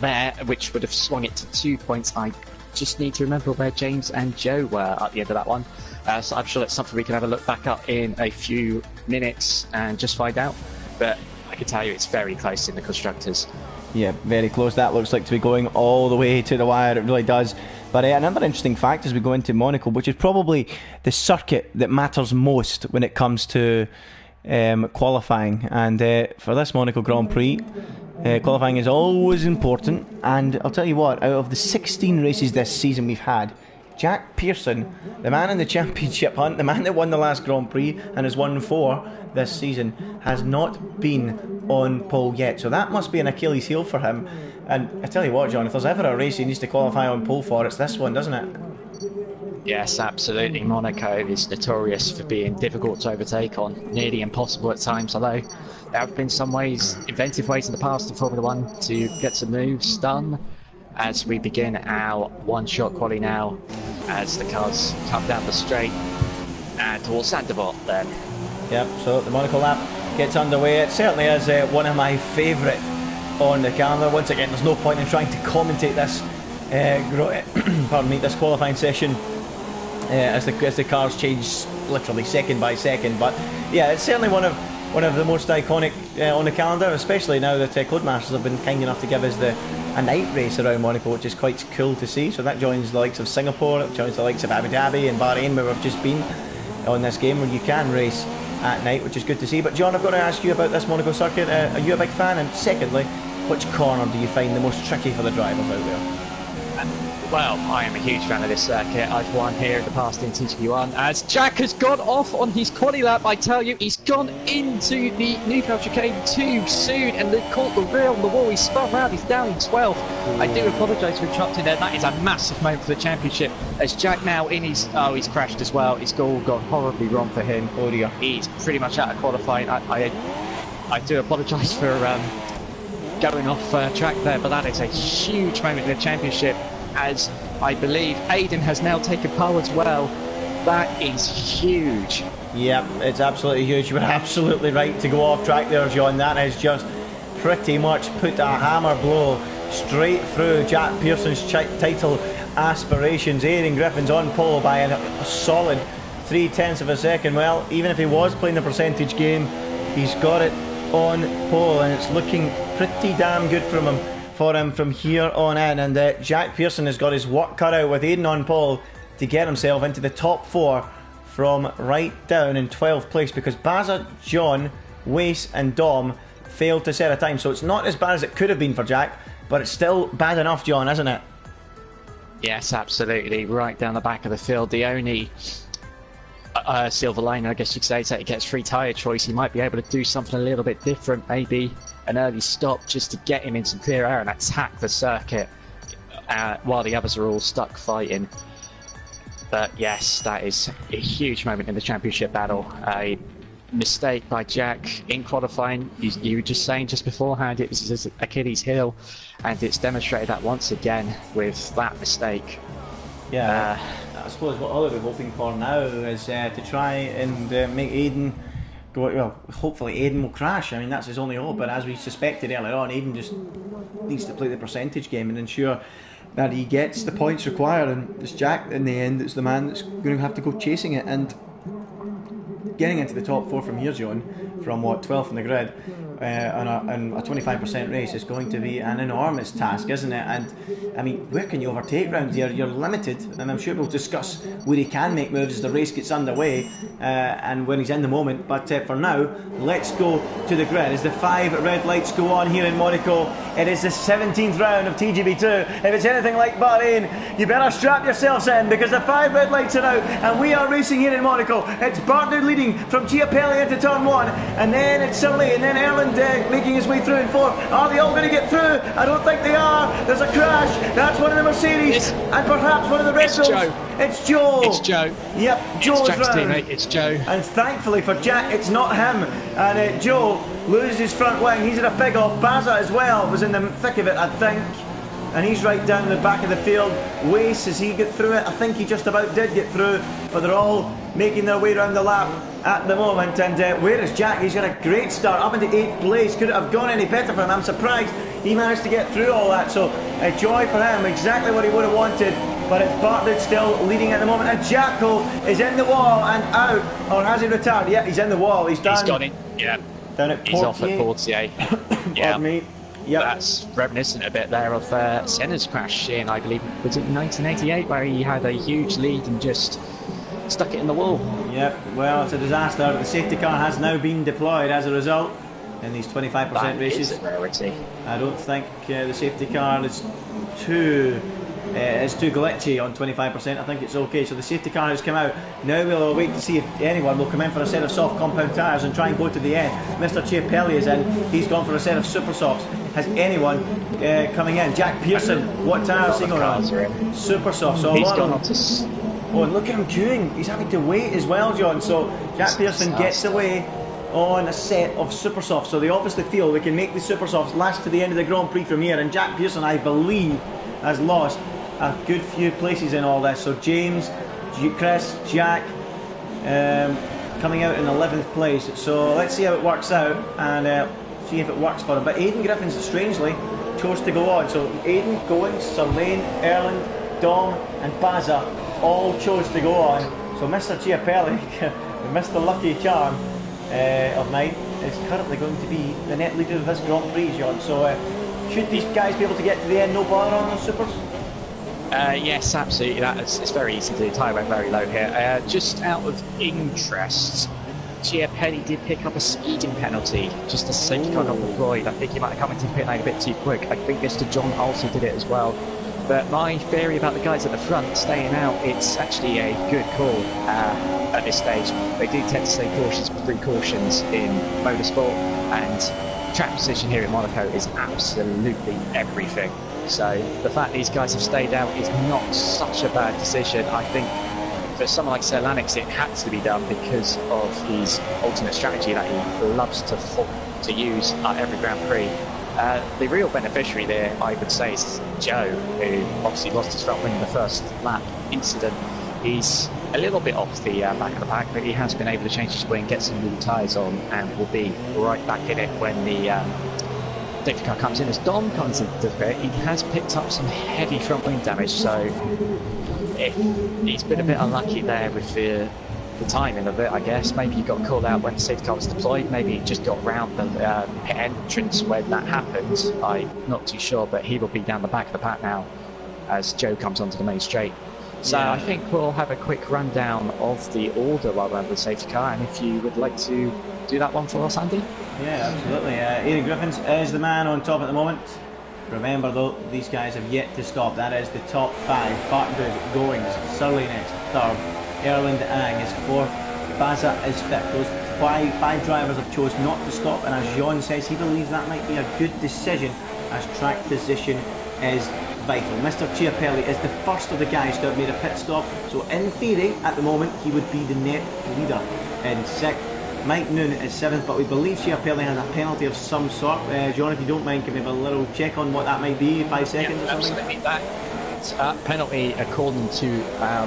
there, which would have swung it to 2 points. I just need to remember where James and Joe were at the end of that one. So I'm sure that's something we can have a look back up in a few minutes and just find out. But I can tell you it's very close in the constructors. Yeah, very close. That looks like to be going all the way to the wire. It really does. But another interesting fact as we go into Monaco, which is probably the circuit that matters most when it comes to qualifying. And for this Monaco Grand Prix, qualifying is always important. And I'll tell you what, out of the 16 races this season we've had, Jack Pearson, the man in the championship hunt, the man that won the last Grand Prix and has won 4 this season, has not been on pole yet. So that must be an Achilles heel for him. And I tell you what, John, if there's ever a race he needs to qualify on pole for, it's this one, doesn't it? Yes, absolutely. Monaco is notorious for being difficult to overtake on, nearly impossible at times, although there have been some ways, inventive ways in the past in Formula 1 to get some moves done. As we begin our one-shot quali now, as the cars come down the straight and towards Zandvoort then. Yep, so the Monaco lap gets underway. It certainly is one of my favourite on the calendar. Once again, there's no point in trying to commentate this pardon me, this qualifying session as the cars change literally second by second. But yeah, it's certainly one of the most iconic on the calendar, especially now that Codemasters have been kind enough to give us a night race around Monaco, which is quite cool to see. So that joins the likes of Singapore, it joins the likes of Abu Dhabi and Bahrain, where we've just been on this game, where you can race at night, which is good to see. But John, I've got to ask you about this Monaco circuit. Are you a big fan? And secondly, which corner do you find the most tricky for the drivers out there? Well, I am a huge fan of this circuit. I've won here in the past in TGP1. As Jack has gone off on his quali lap, I tell you, he's gone into the Newcastle chicane too soon and they've caught the rear on the wall. He's spun round, he's down in 12th. I do apologise for interrupting there. That is a massive moment for the championship. As Jack now in his... Oh, he's crashed as well. It's all gone horribly wrong for him. Oh dear. He's pretty much out of qualifying. I do apologise for going off track there, but that is a huge moment in the championship. As I believe Aiden has now taken pole as well. That is huge. Yep, it's absolutely huge. You were absolutely right to go off track there, John. That has just pretty much put a hammer blow straight through Jack Pearson's title aspirations. Aiden Griffin's on pole by a solid 0.3 of a second. Well, even if he was playing the percentage game, he's got it on pole, and it's looking pretty damn good from him. For him from here on in, and Jack Pearson has got his work cut out with Aiden on pole to get himself into the top 4 from right down in 12th place, because Baza, John, Wace and Dom failed to set a time. So it's not as bad as it could have been for Jack, but it's still bad enough, John, isn't it? Yes, absolutely. Right down the back of the field. The only silver lining, I guess you could say, is that he gets free tyre choice. He might be able to do something a little bit different, maybe an early stop just to get him in some clear air and attack the circuit while the others are all stuck fighting. But yes, that is a huge moment in the championship battle. A mistake by Jack in qualifying. You were just saying just beforehand it was his Achilles heel, and it's demonstrated that once again with that mistake. Yeah, I suppose what all we're hoping for now is to try and make Aiden go. Well, hopefully Aiden will crash. I mean, that's his only hope. But as we suspected earlier on, Aiden just needs to play the percentage game and ensure that he gets the points required. And it's Jack in the end that's the man that's going to have to go chasing it. And getting into the top 4 from here, John, from what, 12th in the grid, on a 25% race is going to be an enormous task, isn't it? And I mean, where can you overtake round here? You're limited, and I'm sure we'll discuss where he can make moves as the race gets underway and when he's in the moment. But for now, let's go to the grid as the 5 red lights go on here in Monaco. It is the 17th round of TGB2. If it's anything like Bahrain, you better strap yourselves in, because the 5 red lights are out and we are racing here in Monaco. It's Barnard leading from Chiapelli into turn 1, and then it's Sully, and then Erland making his way through in fourth. Are they all going to get through? I don't think they are. There's a crash. That's one of the Mercedes, and perhaps one of the Red Bulls. It's Joe. It's Joe. Yep, Joe's Jack's round. teammate. It's Joe. And thankfully for Jack, it's not him. And Joe loses his front wing. He's at a big off. Baza as well was in the thick of it, I think. And he's right down the back of the field. Wace, as he get through it? I think he just about did get through, but they're all making their way around the lap at the moment. And where is Jack? He's got a great start up into 8th place. Could it have gone any better for him? I'm surprised he managed to get through all that. So a joy for him, exactly what he would have wanted. But it's Bartlett still leading at the moment. And Jacko is in the wall and out. Or has he retired? Yeah, he's in the wall. He's done. He's got it. Yeah. Down at He's off at Portier. Yeah. Me. Yep. That's reminiscent a bit there of Senna's crash in, I believe, was it 1988, where he had a huge lead and just stuck it in the wall. Yep, well, it's a disaster. The safety car has now been deployed as a result in these 25% races. That is a rarity. I don't think the safety car is too glitchy on 25%. I think it's okay. So the safety car has come out. Now we'll wait to see if anyone will come in for a set of soft compound tyres and try and go to the end. Mr. Chiapelli is in. He's gone for a set of super softs. Has anyone coming in? Jack Pearson, what tyres is he going on? Super soft. So he's gone on to... Oh, and look at him queuing. He's having to wait as well, John. So Jack Pearson gets away on a set of super softs. So they obviously feel they can make the super softs last to the end of the Grand Prix from here. And Jack Pearson, I believe, has lost a good few places in all this. So James, Chris, Jack coming out in 11th place. So let's see how it works out and see if it works for him. But Aidan Griffins, strangely, chose to go on. So Aidan, Goins, Sir Lane, Erland, Dom and Baza all chose to go on. So Mr. Chiapelli, Mr. Lucky Charm of mine, is currently going to be the net leader of this Grand Prix, John. So should these guys be able to get to the end, no bother on those supers? Yes, absolutely. It's very easy to do. The tyre went very low here. Just out of interest, Chiapelli did pick up a speeding penalty. Just a safety car got deployed. I think he might have come into pit lane a bit too quick. I think Mr. John also did it as well. But my theory about the guys at the front staying out, it's actually a good call at this stage. They do tend to stay cautious with precautions in motorsport, and track position here in Monaco is absolutely everything. So the fact these guys have stayed out is not such a bad decision. I think for someone like Sir Lennox it had to be done because of his ultimate strategy that he loves to use at every Grand Prix. The real beneficiary there, I would say, is Joe, who obviously lost his front wing in the first lap incident. He's a little bit off the back of the pack, but he has been able to change his wing, get some new tyres on, and will be right back in it when the safety car comes in. As Dom comes into the pit, he has picked up some heavy front wing damage, so he's been a bit unlucky there with the timing of it, I guess. Maybe he got called out when the safety car was deployed, maybe he just got round the pit entrance when that happened. I'm not too sure, but he will be down the back of the pack now as Joe comes onto the main straight. So yeah. I think we'll have a quick rundown of the order while we're under the safety car, and if you would like to do that one for us, Andy? Yeah, absolutely. Aidan Griffins is the man on top at the moment. Remember though, these guys have yet to stop. That is the top 5. Bartwood, Goings, Surley next, 3rd. Erland Ang is 4th. Baza is 5th. Those five drivers have chosen not to stop, and as Jean says, he believes that might be a good decision as track position is vital. Mr. Chiapelli is the first of the guys to have made a pit stop, so in theory, at the moment, he would be the net leader in 6th. Mike Noon is 7th, but we believe Chiapelli has a penalty of some sort. John, if you don't mind, can we have a little check on what that might be? 5 seconds or something? Absolutely. That penalty, according to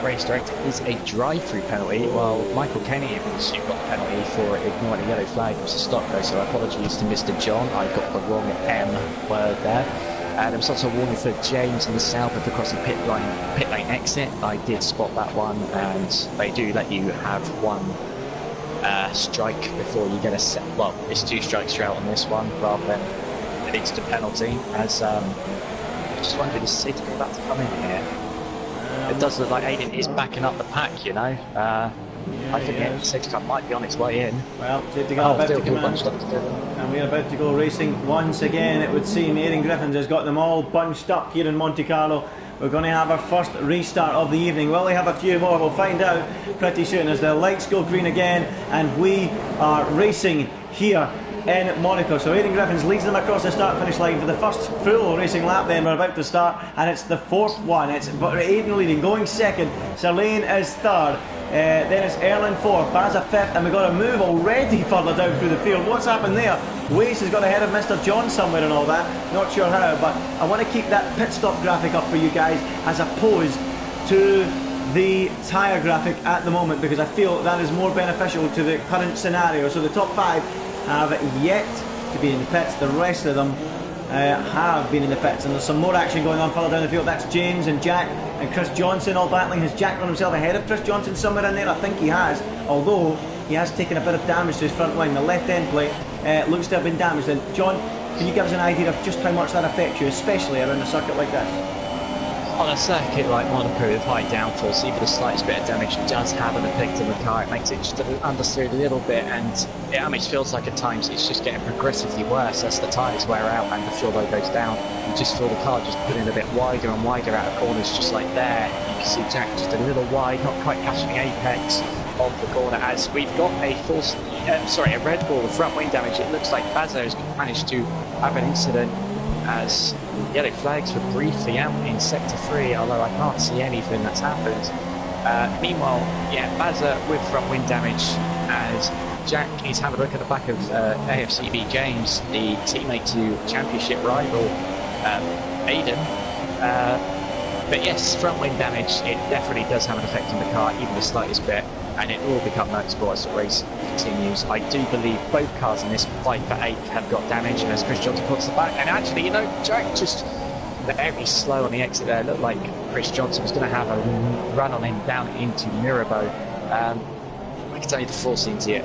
race director, is a drive-through penalty, while Michael Kenny has got the penalty for ignoring a yellow flag, which is a stop go, so apologies to Mr. John, I got the wrong M word there. There was also a warning for James in the south of across the pit lane exit. I did spot that one, and they do let you have one strike before you get a set. Well, it's 2 strikes you're out on this one, rather than an instant penalty, as I just wondered, is safety car about to come in here? It does look like Aidan is backing up the pack, you know. I think the safety car might be on its way in. Well, safety car about to come in. And we're about to go racing once again, it would seem. Aidan Griffins has got them all bunched up here in Monte Carlo. We're going to have our first restart of the evening. Will we have a few more? We'll find out pretty soon as the lights go green again and we are racing here in Monaco. So Aidan Griffiths leads them across the start-finish line for the first full racing lap. Then we're about to start, and it's the fourth one. It's Aidan leading, going second. Sirlane is third. Then it's Erlin fourth, Baza fifth, and we've got a move already further down through the field. What's happened there? Wace has got ahead of Mr. John somewhere and all that. Not sure how, but I want to keep that pit stop graphic up for you guys as opposed to the tyre graphic at the moment, because I feel that is more beneficial to the current scenario. So the top 5 have yet to be in the pits. The rest of them have been in the pits, and there's some more action going on further down the field. That's James and Jack and Chris Johnson all battling. Has Jack run himself ahead of Chris Johnson somewhere in there? I think he has, although he has taken a bit of damage to his front wing. The left end plate looks to have been damaged. And John, can you give us an idea of just how much that affects you, especially around a circuit like this? On a circuit like Monaco with high downforce, even the slightest bit of damage does have an effect on the car. It makes it just understeered a little bit, and it almost feels like at times it's just getting progressively worse as the tyres wear out and the fuel load goes down. You just feel the car just putting a bit wider and wider out of corners, just like there. You can see Jack just a little wide, not quite catching the apex of the corner, as we've got a a Red Bull with front wing damage. It looks like Bazo has managed to have an incident, as yellow flags were briefly out in sector 3, although I can't see anything that's happened. Meanwhile, Baza with front wing damage, as Jack is having a look at the back of AFCB James, the teammate to championship rival Aidan. But yes, front wing damage, it definitely does have an effect on the car, even the slightest bit, and it will become noticeable as the race continues. I do believe both cars in this fight for 8 have got damage, and as Chris Johnson puts the back, and actually, you know, Jack just very slow on the exit there. It looked like Chris Johnson was going to have a run on him down into Mirabeau. I can tell you the Force India,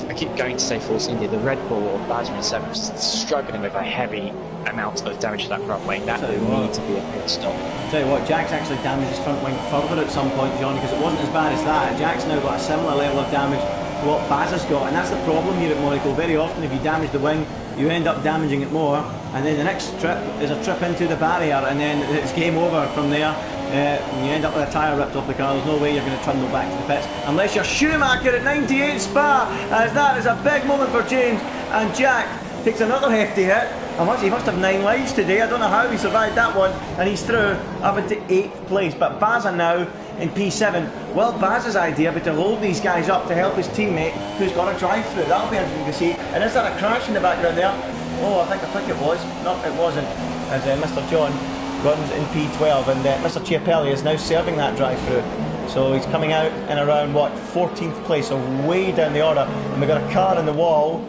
I keep going to say Force India, the Red Bull or Basra 7 is struggling with a heavy amount of damage to that front wing. That will need to be a pit stop. Tell you what, Jack's actually damaged his front wing further at some point, John, because it wasn't as bad as that. Jack's now got a similar level of damage to what Baza's got, and that's the problem here at Monaco. Very often if you damage the wing, you end up damaging it more, and then the next trip is a trip into the barrier, and then it's game over from there. You end up with a tyre ripped off the car. There's no way you're going to trundle back to the pits unless you're Schumacher at 98 Spa, as that is a big moment for James, and Jack takes another hefty hit. He must have 9 lives today. I don't know how he survived that one, and he's through up into 8th place. But Baza now in P7. Well, Baz's idea but to hold these guys up to help his teammate who's got a drive-through. That'll be interesting to see. And is that a crash in the background there? Oh, I think it was. No, it wasn't. As Mr. John runs in P12, and Mr. Chiapelli is now serving that drive-through. So he's coming out in around, what, 14th place, so way down the order. And we've got a car in the wall.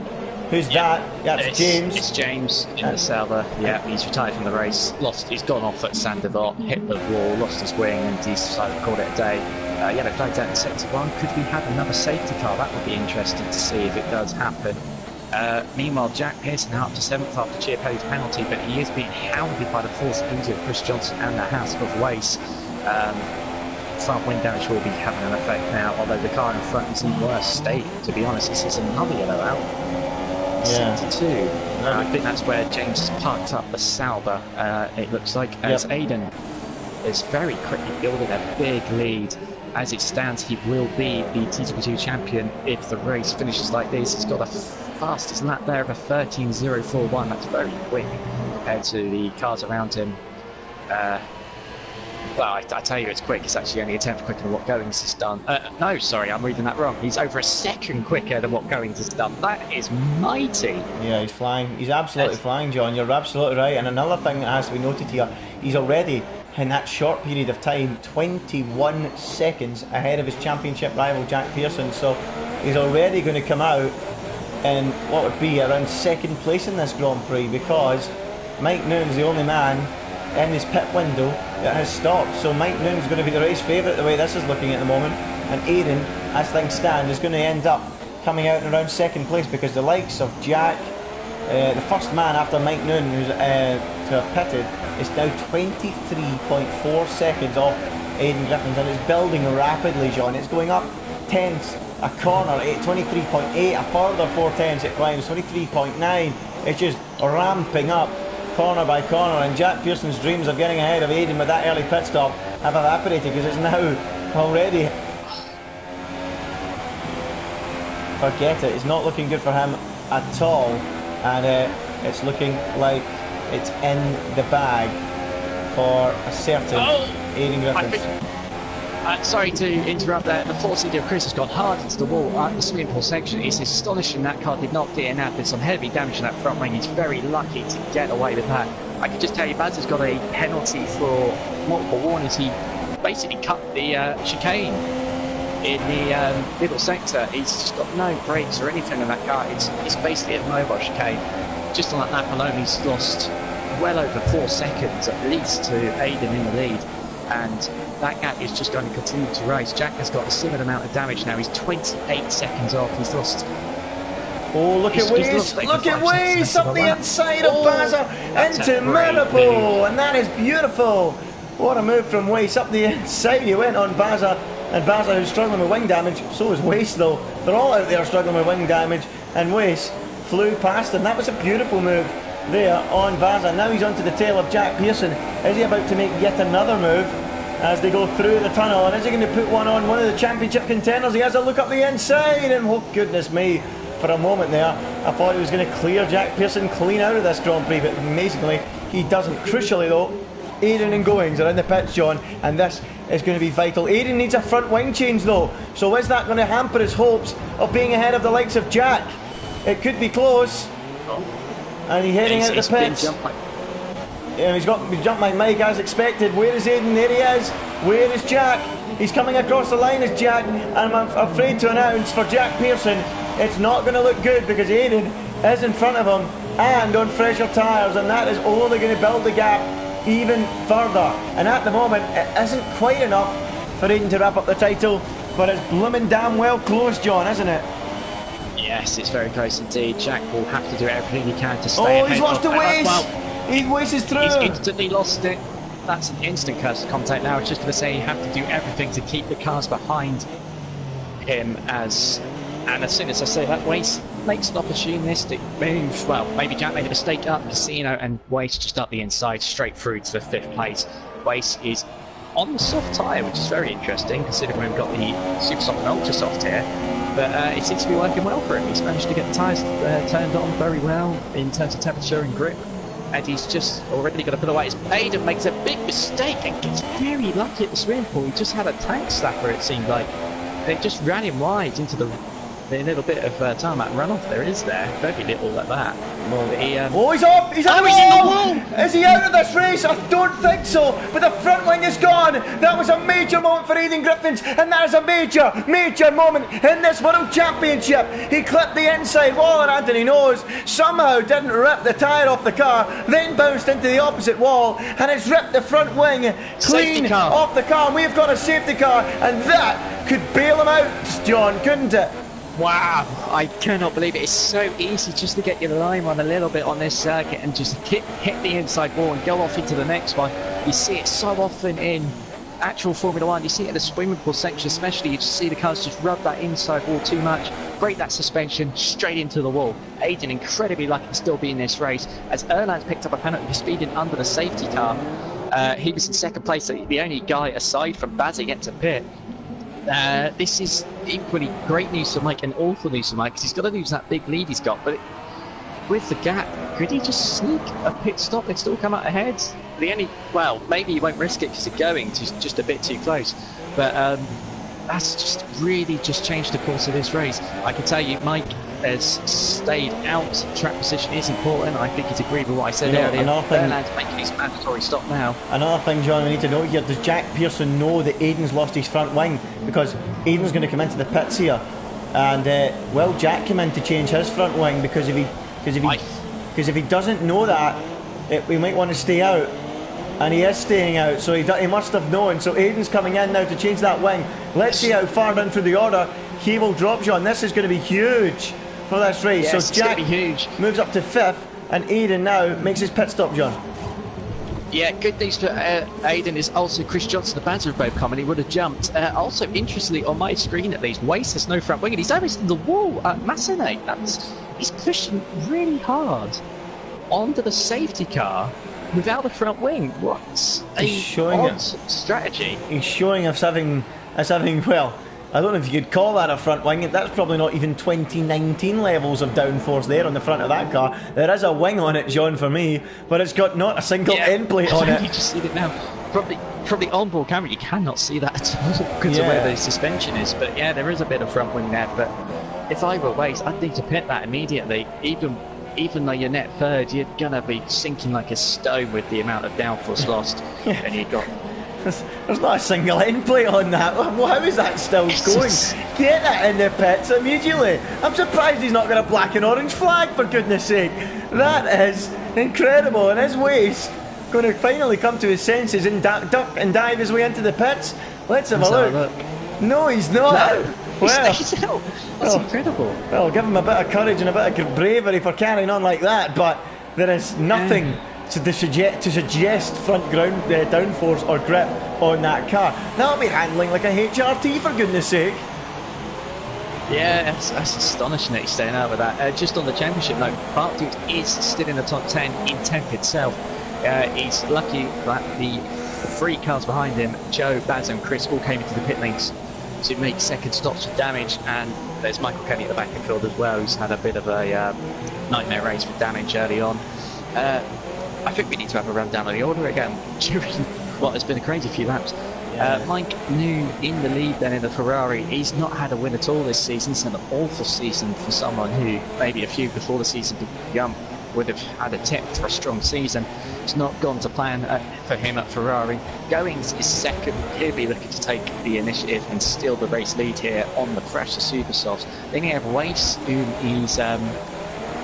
Who's that? That's James. It's James in the Sauber. Yeah, he's retired from the race. He's gone off at Saint-Devote, hit the wall, lost his wing, and he's decided to call it a day. Yellow flags out in sector 1. Could we have another safety car? That would be interesting to see if it does happen. Meanwhile, Jack Pearson now up to 7th after Chiapelli's penalty, but he is being hounded by the Force India of Chris Johnson and the House of Wace. Front wing damage will be having an effect now, although the car in front is in worse state. To be honest, this is another yellow out. Sector 2. I think that's where James has parked up the Sauber, it looks like, as Aidan is very quickly building a big lead. As it stands, he will be the T22 champion if the race finishes like this. He's got the fastest lap there of a 13.041. That's very quick compared to the cars around him. Well, I tell you it's quick. It's actually only a tenth quicker than what Goings has done. No, sorry, I'm reading that wrong. He's over a second quicker than what Goings has done. That is mighty. Yeah, he's flying. He's absolutely flying, John. You're absolutely right. And another thing that has to be noted here, he's already, in that short period of time, 21 seconds ahead of his championship rival, Jack Pearson. So he's already going to come out in what would be around 2nd place in this Grand Prix, because Mike Noon's the only man in his pit window that has stopped. So Mike Noon's going to be the race favourite the way this is looking at the moment, and Aidan, as things stand, is going to end up coming out in around 2nd place, because the likes of Jack, the first man after Mike Noon who's to have pitted, is now 23.4 seconds off Aidan Griffiths, and it's building rapidly, John. It's going up tenths a corner, 23.8, a further 4 tenths it climbs, 23.9. It's just ramping up corner by corner, and Jack Pearson's dreams of getting ahead of Aidan with that early pit stop have evaporated, because it's now already, forget it, it's not looking good for him at all, and it's looking like it's in the bag for a certain Aidan Griffiths. Sorry to interrupt there. The force of Chris has gone hard into the wall at the swimming pool section. It's astonishing that car did not get in. There's some heavy damage in that front wing. He's very lucky to get away with that. I can just tell you, Baz has got a penalty for multiple warnings. He basically cut the chicane in the middle sector. He's just got no brakes or anything in that car. It's basically a mobile chicane. Just on that lap alone, he's lost well over 4 seconds at least to Aidan in the lead. And that gap is just going to continue to rise. Jack has got a similar amount of damage now. He's 28 seconds off. He's lost. Oh, look at Weiss! Look at Weiss up the inside of Baza into Monaco, and that is beautiful. What a move from Weiss up the inside. He went on Baza, and Baza, who's struggling with wing damage. So is Weiss, though. They're all out there struggling with wing damage, and Weiss flew past him. That was a beautiful move there on Baza. Now he's onto the tail of Jack Pearson. Is he about to make yet another move as they go through the tunnel? And is he going to put one on one of the championship contenders? He has a look up the inside, and oh goodness me, for a moment there I thought he was going to clear Jack Pearson clean out of this Grand Prix, but amazingly he doesn't. Crucially though, Aidan and Goings are in the pits, John, and this is going to be vital. Aidan needs a front wing change though, so is that going to hamper his hopes of being ahead of the likes of Jack? It could be close. And he's heading out the pits. Yeah, he's jumped like Mike as expected. Where is Aidan? There he is. Where is Jack? He's coming across the line as Jack, and I'm afraid to announce for Jack Pearson, it's not going to look good because Aidan is in front of him and on fresher tyres, and that is only going to build the gap even further. And at the moment, it isn't quite enough for Aidan to wrap up the title, but it's blooming damn well close, John, isn't it? Yes, it's very close indeed. Jack will have to do everything he can to stay ahead. Oh, he's lost a Weiss! Well, He Weisses through! He's instantly lost it. That's an instant curse of contact now. It's just going to say you have to do everything to keep the cars behind him and as soon as I say that, Weiss makes an opportunistic move. Well, maybe Jack made a mistake up Casino, and Weiss just up the inside straight through to the 5th place. Weiss is on the soft tyre, which is very interesting considering we've got the super soft and ultra soft here. But it seems to be working well for him. He's managed to get the tyres turned on very well in terms of temperature and grip. And he's just already got to put away his Aidan makes a big mistake and gets very lucky at the swimming pool. He just had a tank slapper, it seemed like. It just ran him wide into the little bit of tarmac runoff there is there. Very little at that. Oh, he's up! He's out of the wall! Is he out of this race? I don't think so. But the front wing is gone. That was a major moment for Aidan Griffiths, and that is a major moment in this World Championship. He clipped the inside wall, and Anthony knows somehow didn't rip the tyre off the car, then bounced into the opposite wall, and it's ripped the front wing clean off the car. We've got a safety car, and that could bail him out, John, couldn't it? Wow, I cannot believe it. It's so easy just to get your line run a little bit on this circuit and just hit the inside wall and go off into the next one. You see it so often in actual Formula 1. You see it in the swimming pool section especially. You just see the cars just rub that inside wall too much, break that suspension straight into the wall. Aidan incredibly lucky to still be in this race as Erland's picked up a penalty for speeding under the safety car. He was in 2nd place, the only guy aside from Bazzi yet to pit. This is equally great news for Mike and awful news for Mike because he's got to lose that big lead he's got. But with the gap, could he just sneak a pit stop and still come out ahead? Well, maybe he won't risk it because it's going to just a bit too close. But that's just really just changed the course of this race. I can tell you, Mike has stayed out. Track position is important. I think he's agreed with what I said earlier. Erland's making his mandatory stop now. Another thing, John, we need to note here: does Jack Pearson know that Aidan's lost his front wing? Because Aidan's going to come into the pits here, and will Jack come in to change his front wing? Because if he doesn't know that, we might want to stay out. And he is staying out, so he must have known. So Aidan's coming in now to change that wing. Let's see how far down through the order he will drop, John. This is going to be huge for this race. Yes, so Jack moves up to 5th, and Aidan now makes his pit stop, John. Yeah, good news for Aidan is also Chris Johnson, the Banter have both come, and he would have jumped. Also, interestingly, on my screen at least, Weiss has no front wing, and he's almost in the wall at Massenet. He's pushing really hard onto the safety car without a front wing. What a odd strategy. He's showing us having well, I don't know if you could call that a front wing. That's probably not even 2019 levels of downforce there on the front of that car. There is a wing on it, John, for me, but it's got not a single end plate on it. You just see it now. From the onboard camera, you cannot see that at all because of where the suspension is. But yeah, there is a bit of front wing there. But if I were Waze, I'd need to pit that immediately. Even though you're net third, you're gonna be sinking like a stone with the amount of downforce lost. And you got. There's not a single end plate on that. How is that still going? Get that in the pits immediately. I'm surprised he's not got a black and orange flag, for goodness sake. That is incredible. And his Waze going to finally come to his senses and duck and dive his way into the pits. Let's have a look. No, he's not. No, well, he stays out. That's incredible. Well, give him a bit of courage and a bit of bravery for carrying on like that, but there is nothing to suggest front ground downforce or grip on that car. That'll be handling like a HRT, for goodness sake. Yeah, that's astonishing that he's staying out with that. Just on the championship note, Bartwood is still in the top 10 in 10th itself. He's lucky that the three cars behind him, Joe, Baz and Chris, all came into the pit lanes to make second stops with damage, and there's Michael Kenny at the back of the field as well, who's had a bit of a nightmare race with damage early on. I think we need to have a rundown of the order again during what has been a crazy few laps. Mike Noon in the lead then in the Ferrari. He's not had a win at all this season. It's an awful season for someone who maybe a few before the season began would have had a tip for a strong season. It's not gone to plan for him at Ferrari. Goings is second. He'll be looking to take the initiative and steal the race lead here on the fresher Supersofts. Then you have Wace, who is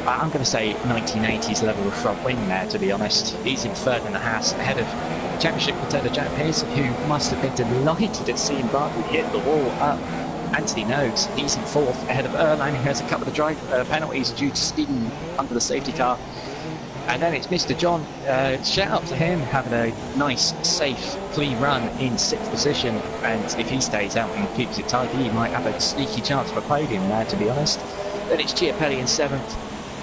I'm going to say 1980s level of front wing there, to be honest. He's in third in the Haas, ahead of championship contender Jack Pearson, who must have been delighted at seeing Bartley hit the wall up. Anthony knows he's in fourth, ahead of Erlang, who has a couple of drive penalties due to speeding under the safety car. And then it's Mr. John. Shout out to him, having a nice, safe, clean run in sixth position. And if he stays out and keeps it tight, he might have a sneaky chance for a podium there, to be honest. Then it's Chiapelli in seventh.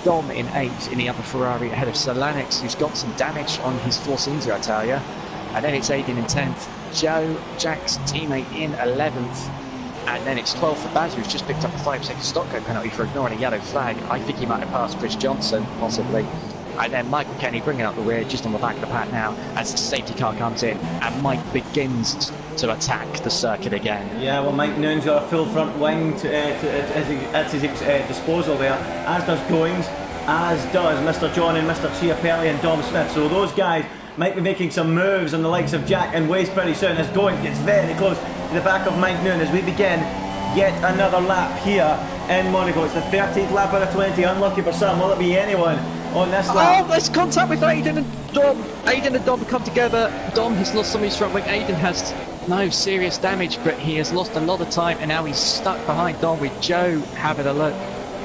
Dom in 8th in the other Ferrari, ahead of Solanix, who's got some damage on his Force India, I tell you. And then it's Aiden in 10th, Joe, Jack's teammate in 11th, and then it's 12th for Baz, who's just picked up a 5-second stop go penalty for ignoring a yellow flag. I think he might have passed Chris Johnson, possibly. And then Michael Kenny bringing up the rear, just on the back of the pack now, as the safety car comes in, and Mike begins to attack the circuit again. Yeah, well, Mike Noon's got a full front wing at his disposal there, as does Goings, as does Mr. John and Mr. Chiapelli and Dom Smith. So those guys might be making some moves on the likes of Jack and Waste pretty soon, as Goings gets very close to the back of Mike Noon as we begin yet another lap here in Monaco. It's the 13th lap out of 20. Unlucky for some. Will it be anyone on this lap? Oh, there's contact with Aiden and Dom. Aiden and Dom come together. Dom has lost some of his front wing. Aiden has no serious damage, but he has lost a lot of time, and now he's stuck behind Dom with Joe having a look.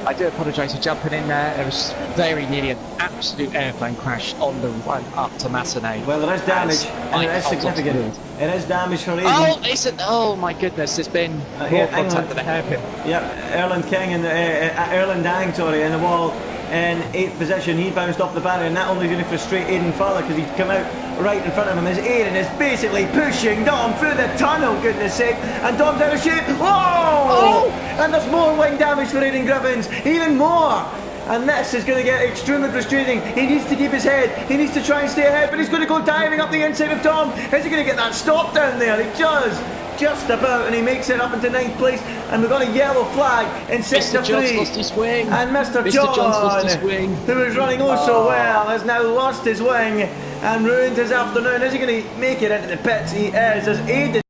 I do apologise for jumping in there. It was very nearly an absolute airplane crash on the run up to Massenet. Well, there is damage, and it is significant. It is damage for Aiden. Oh my goodness, there's been more contact with the hairpin. Yep, Erland King and Erland Dang, sorry, in the wall in 8th position. He bounced off the barrier, and that only going to frustrate Aiden further because he's come out right in front of him as Aiden is basically pushing Dom through the tunnel, goodness sake, and Dom's out of shape. Whoa! And there's more wing damage for Aiden Griffins, even more. And this is going to get extremely frustrating. He needs to keep his head. He needs to try and stay ahead, but he's going to go diving up the inside of Dom. Is he going to get that stop down there? He does. Just about, and he makes it up into 9th place, and we've got a yellow flag in sector 3. Lost his wing. And Mr. John, lost his wing. who was running oh so well, has now lost his wing and ruined his afternoon. Is he going to make it into the pits? He is, as Aiden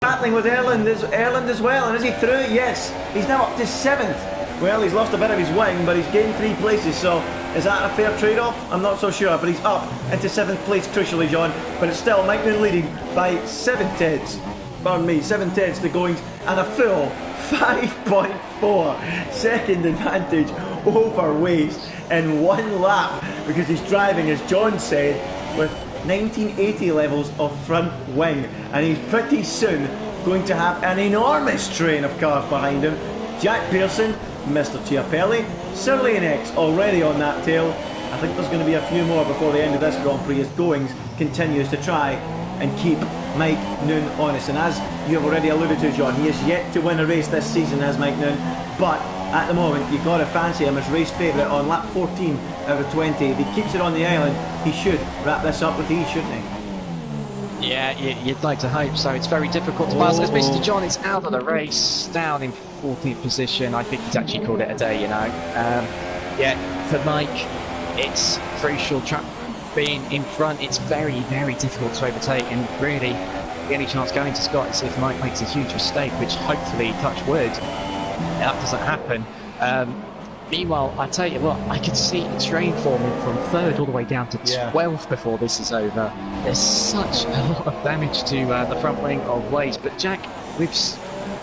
battling with Erland as well, and is he through? Yes, he's now up to 7th. Well, he's lost a bit of his wing, but he's gained 3 places, so is that a fair trade-off? I'm not so sure, but he's up into 7th place, crucially, John. But it's still Mike Noon leading by 7 tenths. Pardon me, 7 tenths to Goings, and a full 5.4 second advantage over Waste in 1 lap, because he's driving, as John said, with 1980 levels of front wing, and he's pretty soon going to have an enormous train of cars behind him. Jack Pearson, Mr. Chiapelli, Sir Lane X already on that tail. I think there's going to be a few more before the end of this Grand Prix as Goings continues to try and keep Mike Noon honest. And as you have already alluded to, John, he is yet to win a race this season as Mike Noon, but at the moment you've got to fancy him as race favourite on lap 14 out of 20. If he keeps it on the island, he should wrap this up with ease, shouldn't he? Yeah, you'd like to hope so. It's very difficult to pass as Mr. John is out of the race, down in 14th position. I think he's actually called it a day, you know. Yeah, for Mike, it's crucial. Being in front, it's very, very difficult to overtake, and really, the only chance going to Scott is if Mike makes a huge mistake, which hopefully, touch wood, that doesn't happen. Meanwhile, I tell you what, I could see the train forming from 3rd all the way down to 12th before this is over. There's such a lot of damage to the front wing of Waze, but Jack, with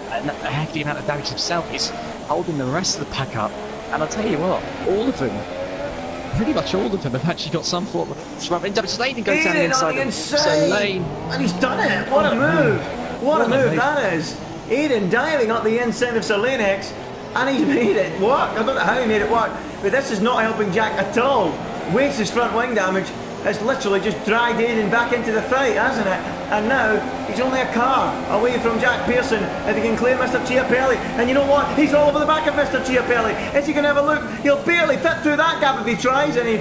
a hefty amount of damage himself, is holding the rest of the pack up. And I'll tell you what, all of them, pretty much all of them, have actually got some form of front wing damage. Lane goes down the inside. So Lane, and he's done it. What a move! What a move that is! Aiden diving up the inside of Sir Lanex. And he's made it work. I don't know how he made it work, but this is not helping Jack at all. Waste's front wing damage has literally just dragged Aiden back into the fight, hasn't it? And now he's only a car away from Jack Pearson if he can clear Mr. Chiapelli. And you know what? He's all over the back of Mr. Chiapelli. Is he going to have a look? He'll barely fit through that gap if he tries, and he...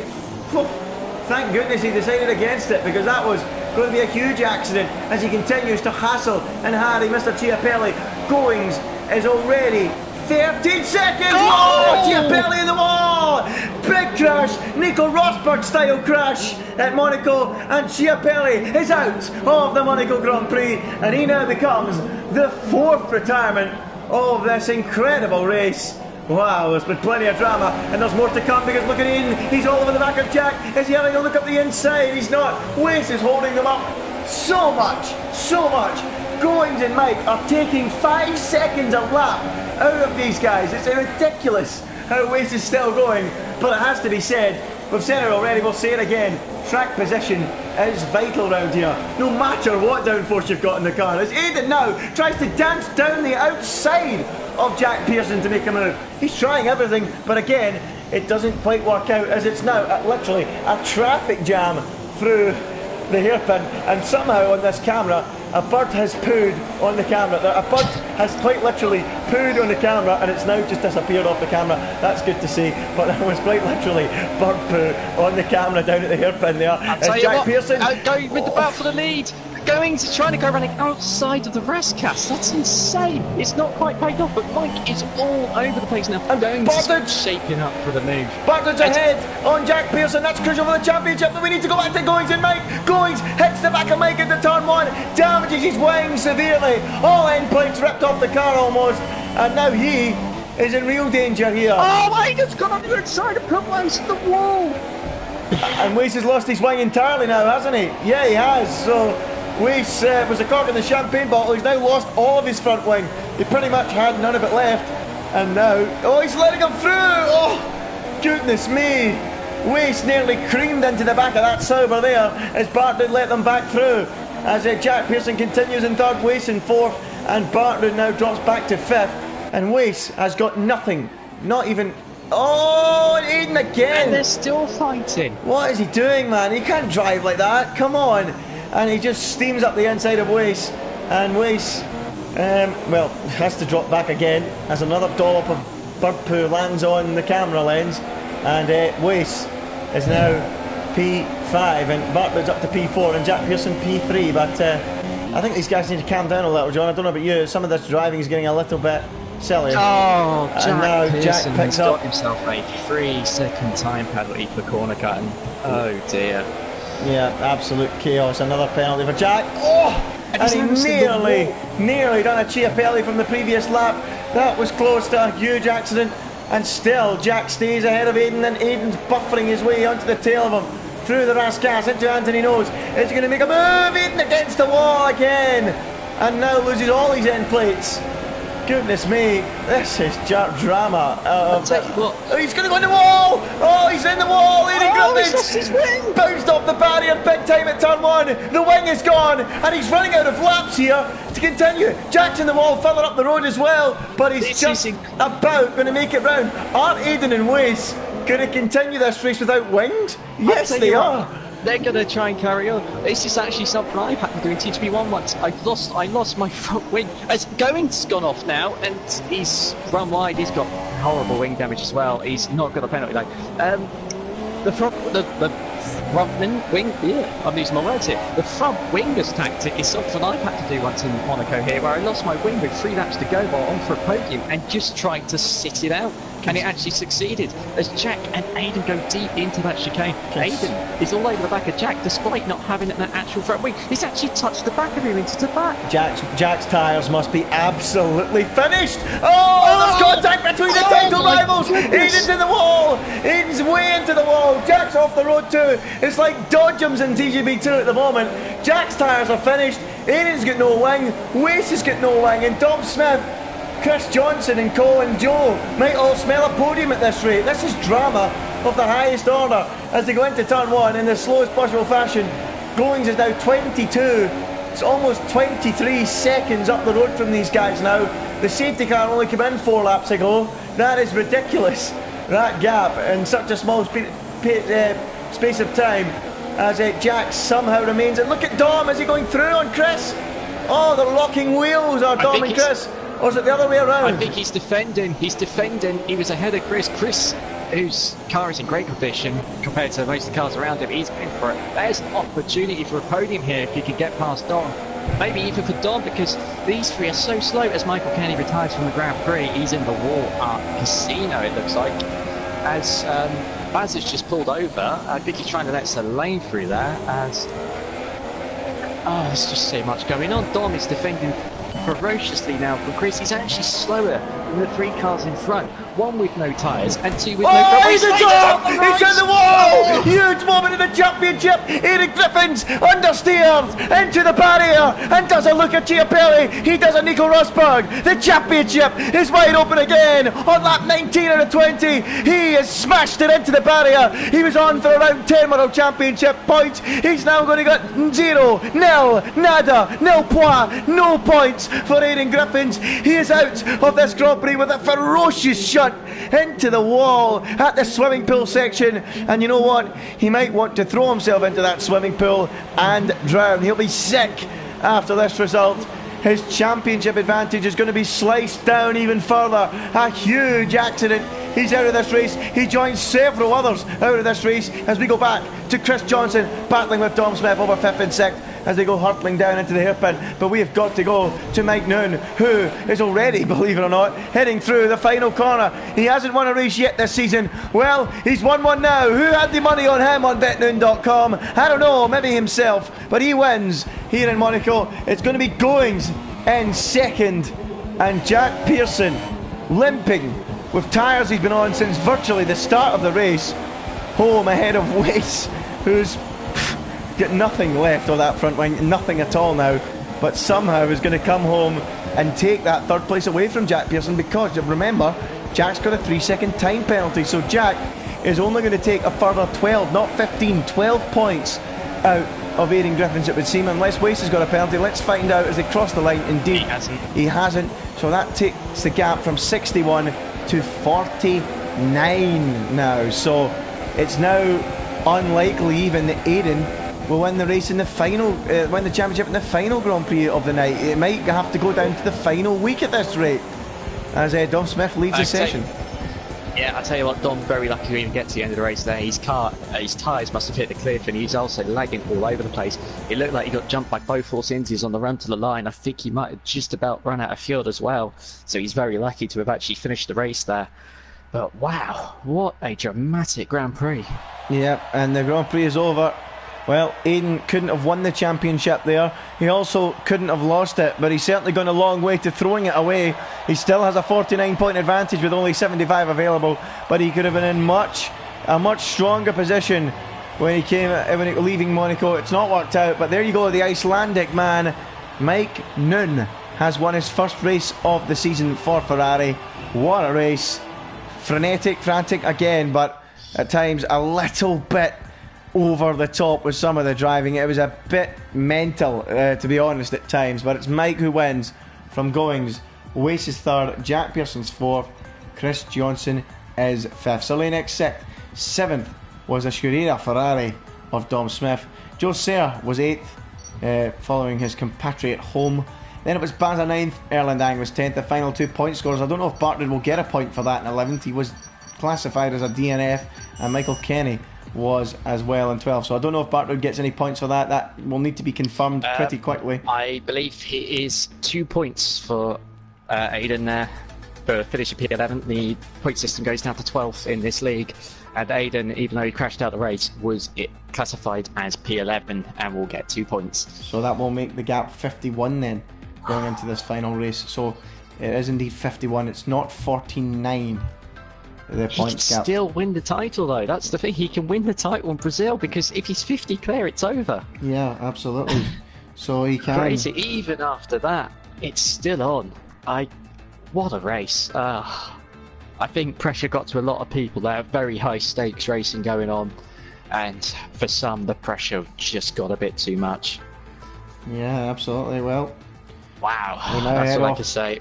Thank goodness he decided against it, because that was going to be a huge accident as he continues to hassle and harry Mr. Chiapelli. Goings is already 13 seconds! Oh! Chiapelli in the wall! Big crash! Nico Rosberg style crash at Monaco, and Chiapelli is out of the Monaco Grand Prix, and he now becomes the 4th retirement of this incredible race. Wow, there's been plenty of drama, and there's more to come, because look at Ian, he's all over the back of Jack. Is he having a look up the inside? He's not. Wace is holding them up so much, so much. Goings and Mike are taking 5 seconds a lap out of these guys. It's ridiculous how Wace is still going, but it has to be said. We've said it already, we'll say it again. Track position is vital round here, no matter what downforce you've got in the car. As Aiden now tries to dance down the outside of Jack Pearson to make a move. He's trying everything, but again, it doesn't quite work out, as it's now literally a traffic jam through the hairpin, and somehow on this camera a bird has pooed on the camera. A bird has quite literally pooed on the camera, and it's now just disappeared off the camera. That's good to see, but there was quite literally bird poo on the camera down at the hairpin there. As Jack Pearson going with the battle for the lead. Going to trying to go running outside of the rest cast. That's insane. It's not quite paid off, but Mike is all over the place now. And going shaping up for the move. Bartlett's ahead on Jack Pearson. That's crucial for the championship, but we need to go back to Goings and Mike. Goings hits the back of Mike into turn 1, damages his wing severely. All end plates ripped off the car almost, and now he is in real danger here. Oh, Mike has gone on the outside and put Wace in the wall. And Wace has lost his wing entirely now, hasn't he? Yeah, he has. So Wace was a cork in the champagne bottle. He's now lost all of his front wing. He pretty much had none of it left. And now, oh, he's letting him through. Oh, goodness me. Wace nearly creamed into the back of that Sauber there as Bartlett let them back through. As Jack Pearson continues in 3rd, Wace in 4th, and Bartlett now drops back to 5th. And Wace has got nothing, not even... Oh, Aiden again! And they're still fighting. What is he doing, man? He can't drive like that. Come on. And he just steams up the inside of Wace. And Wace, well, has to drop back again as another dollop of bird poo lands on the camera lens. And Wace is now P5, and Bartlett's up to P4, and Jack Pearson P3. But I think these guys need to calm down a little, John. I don't know about you. Some of this driving is getting a little bit silly. Oh, and now Jack picks got up himself a 3-second time penalty for corner cutting. Oh dear. Yeah, absolute chaos. Another penalty for Jack. Oh, and he nearly done a Chiapelli from the previous lap. That was close to a huge accident. And still, Jack stays ahead of Aiden, and Aiden's buffering his way onto the tail of him, through the Rascasse into Anthony Nose. Is he going to make a move? Aiden against the wall again, and now loses all his end plates. Goodness me, this is drama. Oh, he's going to go in the wall! Oh, he's in the wall! He's lost his wing! Bounced off the barrier big time at turn 1. The wing is gone, and he's running out of laps here to continue. Jack's in the wall further up the road as well, but he's just about going to make it round. Aren't Aiden and Wace going to continue this race without wings? Yes, they are. they're going to try and carry on. This is actually something I've had to do in TGP1 once. I lost my front wing. As Going's gone off now, and he's run wide. He's got horrible wing damage as well. He's not got a penalty though. The front wing, yeah, I'm losing my words here. The front wingers tactic is something I've had to do once in Monaco here, where I lost my wing with 3 laps to go while on for a podium and just tried to sit it out. And it actually succeeded as Jack and Aiden go deep into that chicane. Aiden is all over the back of Jack despite not having an actual front wing. He's actually touched the back of him into the back. Jack's tyres must be absolutely finished. Oh, there's contact between the title rivals. Aiden's in the wall. Aiden's way into the wall. Jack's off the road too. It's like dodgems in TGB2 at the moment. Jack's tyres are finished. Aiden's got no wing. Wace has got no wing. And Dom Smith, Chris Johnson and Colin Joe might all smell a podium at this rate. This is drama of the highest order as they go into turn 1 in the slowest possible fashion. Goings is now 22. It's almost 23 seconds up the road from these guys now. The safety car only came in 4 laps ago. That is ridiculous, that gap in such a small space of time, as Jack somehow remains. And look at Dom, is he going through on Chris? Oh, they're locking wheels, are Dom and Chris. Or is it the other way around? I think he's defending. He was ahead of Chris. Chris, whose car is in great condition compared to most of the cars around him, he's going for it. There's an opportunity for a podium here if he can get past Dom. Maybe even for Dom, because these 3 are so slow. As Michael Kenny retires from the Grand Prix, he's in the wall at Casino, it looks like. As Baz has just pulled over, I think he's trying to let a lane through there. As there's just so much going on. Dom is defending ferociously now from Chris. He's actually slower than the 3 cars in front. 1 with no tyres and 2 with no tyres. He's at top! He's at the wall! Huge moment in the championship. Eric Griffin's understeers into the barrier and does a look at Chiapelli. He does a Nico Rosberg. The championship is wide open again on lap 19 out of 20. He has smashed it into the barrier. He was on for around 10 World Championship points. He's now going to get 0, nil, nada, nil point, no points for Aidan Griffins. He is out of this Grand Prix with a ferocious shot into the wall at the swimming pool section, and you know what, he might want to throw himself into that swimming pool and drown. He'll be sick after this result. His championship advantage is going to be sliced down even further. A huge accident. He's out of this race. He joins several others out of this race as we go back to Chris Johnson battling with Dom Smith over 5th and 6th as they go hurtling down into the hairpin. But we have got to go to Mike Noon, who is already, believe it or not, heading through the final corner. He hasn't won a race yet this season. Well, he's won one now. Who had the money on him on betnoon.com? I don't know, maybe himself. But he wins here in Monaco. It's going to be Goings in 2nd, and Jack Pearson limping with tyres he's been on since virtually the start of the race, home ahead of Wace, who's got nothing left of that front wing, nothing at all now, but somehow is going to come home and take that 3rd place away from Jack Pearson, because remember, Jack's got a 3-second time penalty, so Jack is only going to take a further 12, not 15, 12 points out of Aidan Griffins, it would seem, unless Wace has got a penalty. Let's find out as they cross the line. Indeed, he hasn't. So that takes the gap from 61 to 49 now. So it's now unlikely even that Aidan will win the race in the final, win the championship in the final Grand Prix of the night. It might have to go down to the final week at this rate, as Dom Smith leads the session. Yeah, I tell you what, Dom very lucky to even get to the end of the race there. His tyres must have hit the cliff, and he's also lagging all over the place. It looked like he got jumped by both Force Indies on the run to the line. I think he might have just about run out of fuel as well. So he's very lucky to have actually finished the race there. But wow, what a dramatic Grand Prix. Yeah, and the Grand Prix is over. Well, Aidan couldn't have won the championship there. He also couldn't have lost it, but he's certainly gone a long way to throwing it away. He still has a 49-point advantage with only 75 available, but he could have been in a much stronger position when he leaving Monaco. It's not worked out, but there you go. The Icelandic man, Mike Noon, has won his first race of the season for Ferrari. What a race. Frenetic, frantic again, but at times a little bit over the top with some of the driving. It was a bit mental, to be honest, at times. But it's Mike who wins from Goings. Wace is 3rd, Jack Pearson's 4th, Chris Johnson is 5th. So next 7th was a Scuderia Ferrari of Dom Smith. Joe Sayer was 8th, following his compatriot home. Then it was Baza 9th, Erlandang was 10th. The final 2 point scorers. I don't know if Bartlett will get a point for that in 11th. He was classified as a DNF, and Michael Kenny was as well in 12th. So I don't know if Bartlett gets any points for that. That will need to be confirmed pretty quickly. I believe he is 2 points for Aidan there. For finishing P11, the point system goes down to 12th in this league, and Aidan, even though he crashed out the race, was classified as P11 and will get 2 points. So that will make the gap 51 then, going into this final race. So it is indeed 51, it's not 49. The points he can still win the title though, that's the thing, he can win the title in Brazil, because if he's 50 clear, it's over. Yeah, absolutely. So he can... Crazy, even after that, it's still on. What a race. I think pressure got to a lot of people there. Very high stakes racing going on, and for some the pressure just got a bit too much. Yeah, absolutely. Well, wow, that's all I can say.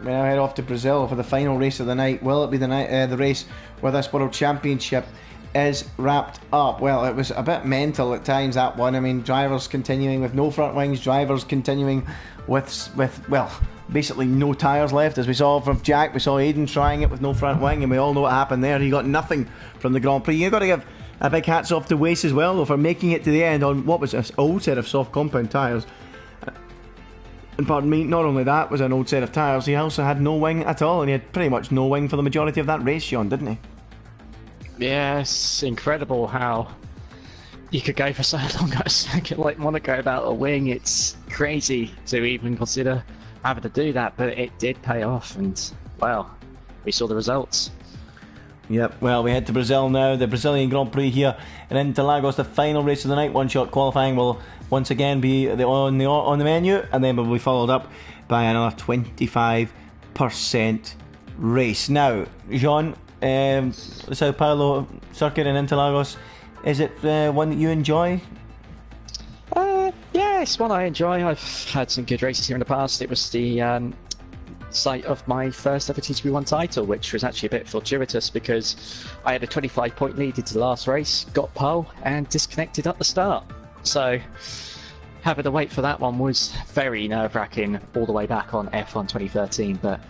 We now head off to Brazil for the final race of the night. Will it be the race where this World Championship is wrapped up? Well, it was a bit mental at times, that one. I mean, drivers continuing with no front wings, drivers continuing with well, basically no tyres left. As we saw from Jack, we saw Aidan trying it with no front wing, and we all know what happened there. He got nothing from the Grand Prix. You've got to give a big hats off to Wace as well, though, for making it to the end on what was an old set of soft compound tyres. And pardon me, not only that was an old set of tyres, he also had no wing at all, and he had pretty much no wing for the majority of that race, Sean, didn't he? Yes, incredible how you could go for so long at a circuit like Monaco without a wing. It's crazy to even consider having to do that, but it did pay off, and well, we saw the results. Yep, well, we head to Brazil now, the Brazilian Grand Prix here in Interlagos, the final race of the night. One shot qualifying will once again be on the menu, and then will be followed up by another 25% race. Now, Jean, the Sao Paulo circuit in Interlagos, is it one that you enjoy? Yeah, it's one I enjoy. I've had some good races here in the past. It was the site of my first ever TGP1 title, which was actually a bit fortuitous because I had a 25-point lead into the last race, got pole, and disconnected at the start. So having to wait for that one was very nerve-wracking all the way back on F1 2013, but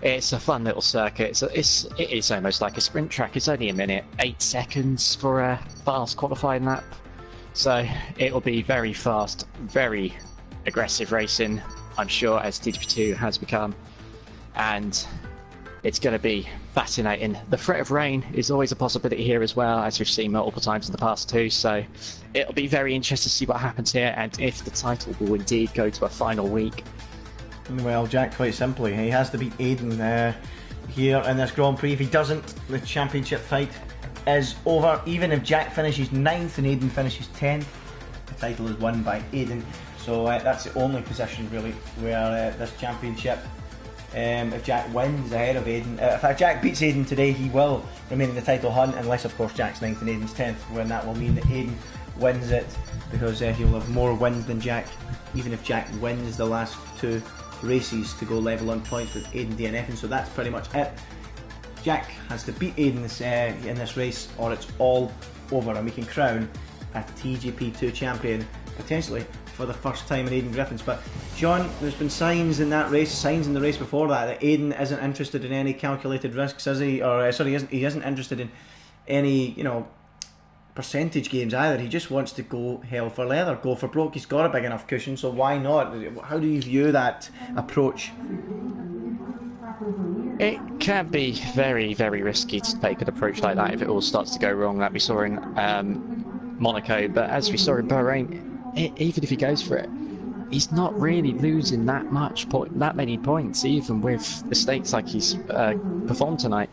it's a fun little circuit. It is almost like a sprint track. It's only a minute, 8 seconds for a fast qualifying lap. So it'll be very fast, very aggressive racing, I'm sure, as TGP2 has become. And it's going to be fascinating. The threat of rain is always a possibility here as well, as we've seen multiple times in the past too. So it'll be very interesting to see what happens here, and if the title will indeed go to a final week. Well, Jack, quite simply, he has to beat Aidan here in this Grand Prix. If he doesn't, the championship fight is over. Even if Jack finishes 9th and Aidan finishes 10th, the title is won by Aidan. So that's the only position really where this championship, if Jack wins ahead of Aidan, if Jack beats Aidan today, he will remain in the title hunt, unless of course Jack's 9th and Aidan's 10th, when that will mean that Aidan wins it, because he'll have more wins than Jack, even if Jack wins the last 2 races to go level on points with Aidan DNF, and so that's pretty much it. Jack has to beat Aidan in this race, or it's all over, and we can crown a TGP2 champion potentially for the first time in Aidan Griffin's. But John, there's been signs in the race before that Aidan isn't interested in any calculated risks, is he? Or sorry, he isn't interested in any, percentage games either. He just wants to go hell for leather, go for broke. He's got a big enough cushion, so why not? How do you view that approach? It can be very, very risky to take an approach like that if it all starts to go wrong, like we saw in Monaco. But as we saw in Bahrain, even if he goes for it, he's not really losing that many points, even with mistakes like he's performed tonight.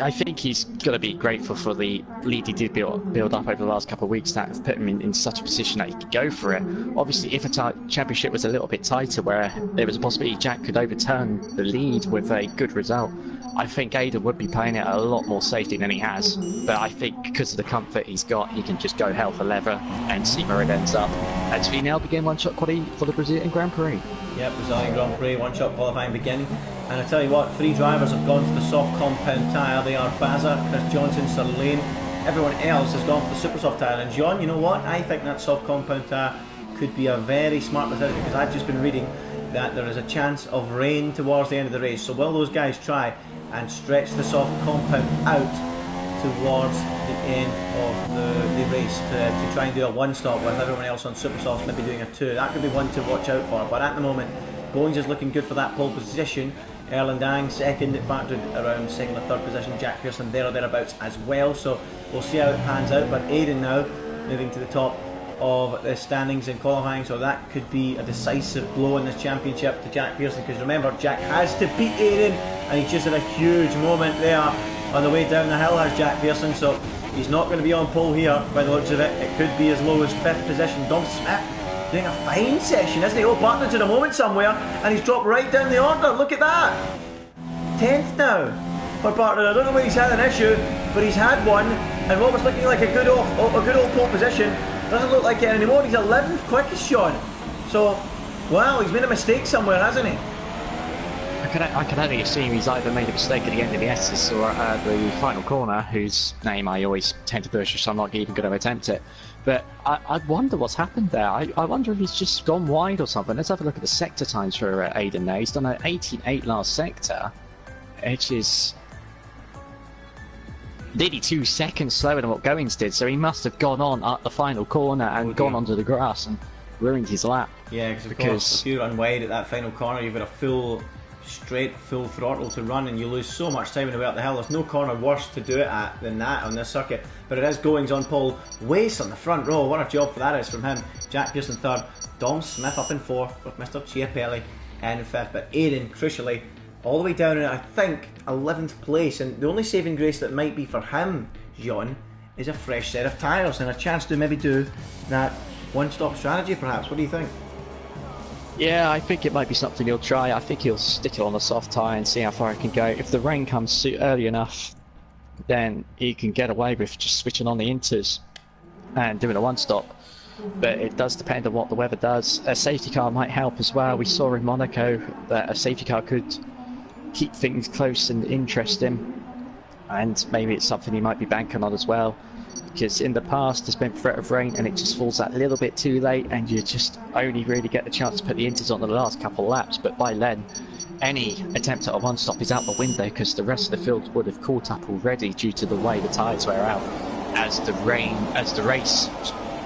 I think he's got to be grateful for the lead he did build up over the last couple of weeks that have put him in such a position that he could go for it. Obviously, if a championship was a little bit tighter, where there was a possibility Jack could overturn the lead with a good result, I think Aidan would be playing it a lot more safety than he has. But I think because of the comfort he's got, he can just go hell for leather and see where it ends up. As we now begin one-shot quality for the Brazilian Grand Prix. Yep, Brazilian Grand Prix, one-shot qualifying beginning. And I tell you what, 3 drivers have gone for the soft compound tyre. They are Baza, Chris Johnson, Sir Lane, everyone else has gone for the super soft tyre. And John, you know what? I think that soft compound tyre could be a very smart decision, because I've just been reading that there is a chance of rain towards the end of the race. So will those guys try and stretch the soft compound out towards the end of the race to try and do a one stop with everyone else on super softs maybe doing a two? That could be one to watch out for. But at the moment, Goings is looking good for that pole position. Erlandang second, Bartlett around second or third position, Jack Pearson there or thereabouts as well. So we'll see how it pans out. But Aiden now moving to the top of the standings in qualifying, so that could be a decisive blow in this championship to Jack Pearson, because remember, Jack has to beat Aiden, and he's just had a huge moment there on the way down the hill, has Jack Pearson. So he's not going to be on pole here by the looks of it. It could be as low as 5th position. Dom Smith doing a fine session, isn't he? Oh, Bartlett's in a moment somewhere, and he's dropped right down the order. Look at that, 10th now for Bartlett. I don't know where he's had an issue, but he's had one, and what was looking like a good old pole position doesn't look like it anymore. He's 11th quickest, Sean. So, wow, he's made a mistake somewhere, hasn't he? I can only assume he's either made a mistake at the end of the S's or at the final corner, whose name I always tend to butcher, so I'm not even going to attempt it. But I wonder what's happened there. I wonder if he's just gone wide or something. Let's have a look at the sector times for Aiden now. He's done an 18.8 last sector, which is nearly 2 seconds slower than what Goings did, so he must have gone on at the final corner and gone onto the grass and ruined his lap. Yeah, because of course, if you run wide at that final corner, you've got a full throttle to run, and you lose so much time on the way up the hill. There's no corner worse to do it at than that on this circuit. But it is Goings on pole, Wace on the front row. What a job for that is from him. Jack Pearson third, Dom Smith up in fourth, with Mr. Chiapelli in fifth. But Aiden, crucially, all the way down in, I think, 11th place. And the only saving grace that might be for him, John, is a fresh set of tyres and a chance to maybe do that one-stop strategy perhaps. What do you think? Yeah, I think it might be something he'll try. I think he'll stick it on a soft tyre and see how far it can go. If the rain comes early enough, then he can get away with just switching on the inters and doing a one-stop. But it does depend on what the weather does. A safety car might help as well. We saw in Monaco that a safety car could keep things close and interesting, and maybe it's something he might be banking on as well, because in the past there's been threat of rain and it just falls out a little bit too late, and you just only really get the chance to put the inters on the last couple of laps. But by then, any attempt at a one-stop is out the window, because the rest of the field would have caught up already due to the way the tyres wear out as the race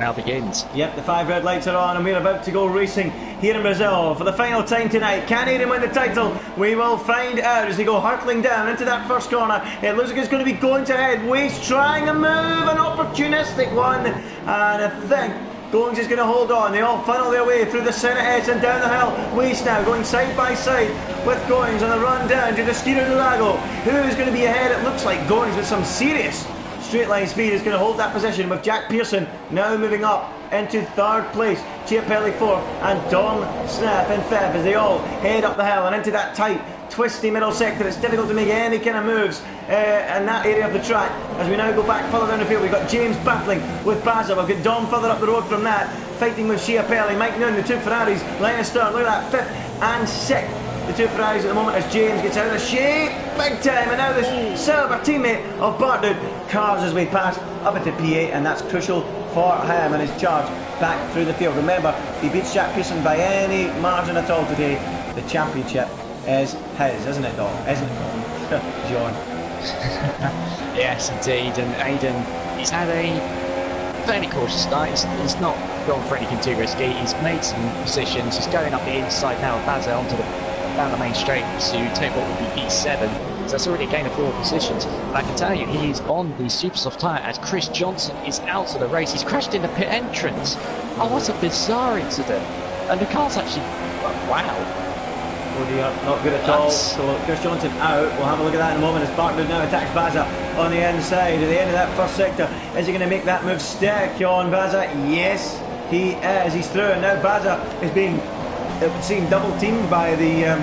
now begins. Yep, the 5 red lights are on, and we're about to go racing here in Brazil for the final time tonight. Can Aiden win the title? We will find out as they go hurtling down into that first corner. It looks like it's going to be going to head. Waste trying a move, an opportunistic one, and I think Goings is going to hold on. They all funnel their way through the centre edge and down the hill. Waste now going side by side with Goings on the run down to the Stiro do Lago. Who is going to be ahead? It looks like Goings with some serious straight line speed is going to hold that position, with Jack Pearson now moving up into 3rd place, Chiapelli 4th, and Dom Smith in 5th as they all head up the hill and into that tight, twisty middle sector. It's difficult to make any kind of moves in that area of the track. As we now go back further down the field, we've got James battling with Baza. We've got Dom further up the road from that, fighting with Chiapelli. Mike Noon, the two Ferraris, line of stern. Look at that, 5th and 6th. The two Ferraris at the moment as James gets out of the shape big time, and now this silver teammate of Bartlett carves his way past up into P8, and that's crucial for him and his charge back through the field. Remember, if he beats Jack Pearson by any margin at all today, the championship is his, isn't it, Dom? Isn't it, Dom? John? Yes, indeed. And Aiden, he's had a fairly cautious start. He's not gone for anything too risky. He's made some positions. He's going up the inside now of Baza onto down the main straight to take what would be P7. So that's already a gain of 4 positions. And I can tell you, he is on the super soft tyre as Chris Johnson is out of the race. He's crashed in the pit entrance. Oh, what a bizarre incident. And the car's actually, wow. Oh dear, not good at all. So Chris Johnson out. We'll have a look at that in a moment as Bartlett now attacks Baza on the inside at the end of that first sector. Is he going to make that move stick on Baza? Yes, he is. He's through, and now Baza is being, it would seem, double teamed by the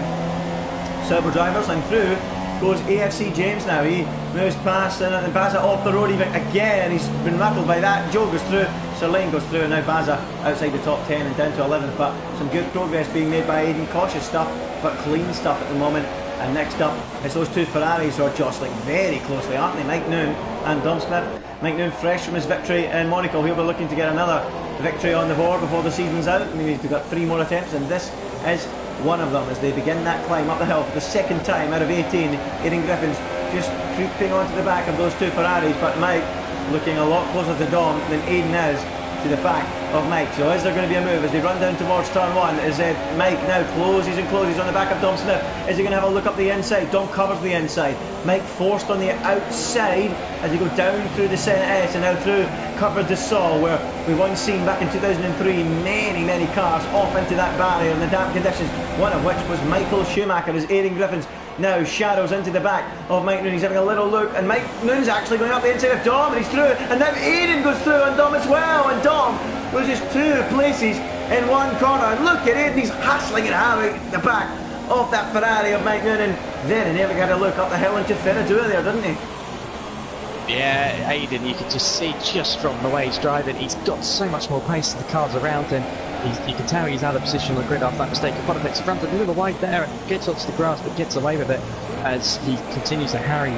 Sauber drivers, and through goes AFC James now. He moves past and Baza off the road even again. He's been rattled by that. Joe goes through, Sir Lane goes through, and now Baza outside the top 10 and down to 11th. But some good progress being made by Aiden. Cautious stuff, but clean stuff at the moment. And next up, it's those two Ferraris who are jostling very closely, aren't they? Mike Noon and Dom Smith Mike Noon fresh from his victory in Monaco. He'll be looking to get another victory on the board before the season's out. I mean, he's got 3 more attempts, and this is one of them as they begin that climb up the hill for the second time out of 18. Aidan Griffin's just creeping onto the back of those 2 Ferraris, but Mike looking a lot closer to Dom than Aidan is to the back of Mike. So is there going to be a move as they run down towards turn 1? Is Mike now closes and closes on the back of Dom Smith? Is he going to have a look up the inside? Dom covers the inside. Mike forced on the outside as they go down through the Senate S and now through Covered de Sol, where we once seen back in 2003 many cars off into that barrier in the damp conditions, one of which was Michael Schumacher as Aidan Griffin's now shadows into the back of Mike Noon. He's having a little look, and Mike Noon's actually going up the inside of Dom, and he's through, and now Aidan goes through on Dom as well, and Dom loses 2 places in one corner. And look at Aidan, he's hustling it out the back of that Ferrari of Mike Noon, and then he nearly had a look up the hill into Ferradura there, didn't he? Yeah, Aidan, you can just see just from the way he's driving, he's got so much more pace than the cars around him. You can tell he's out of position on the grid after that mistake. Qualifies front a little wide there and gets onto the grass, but gets away with it as he continues to harry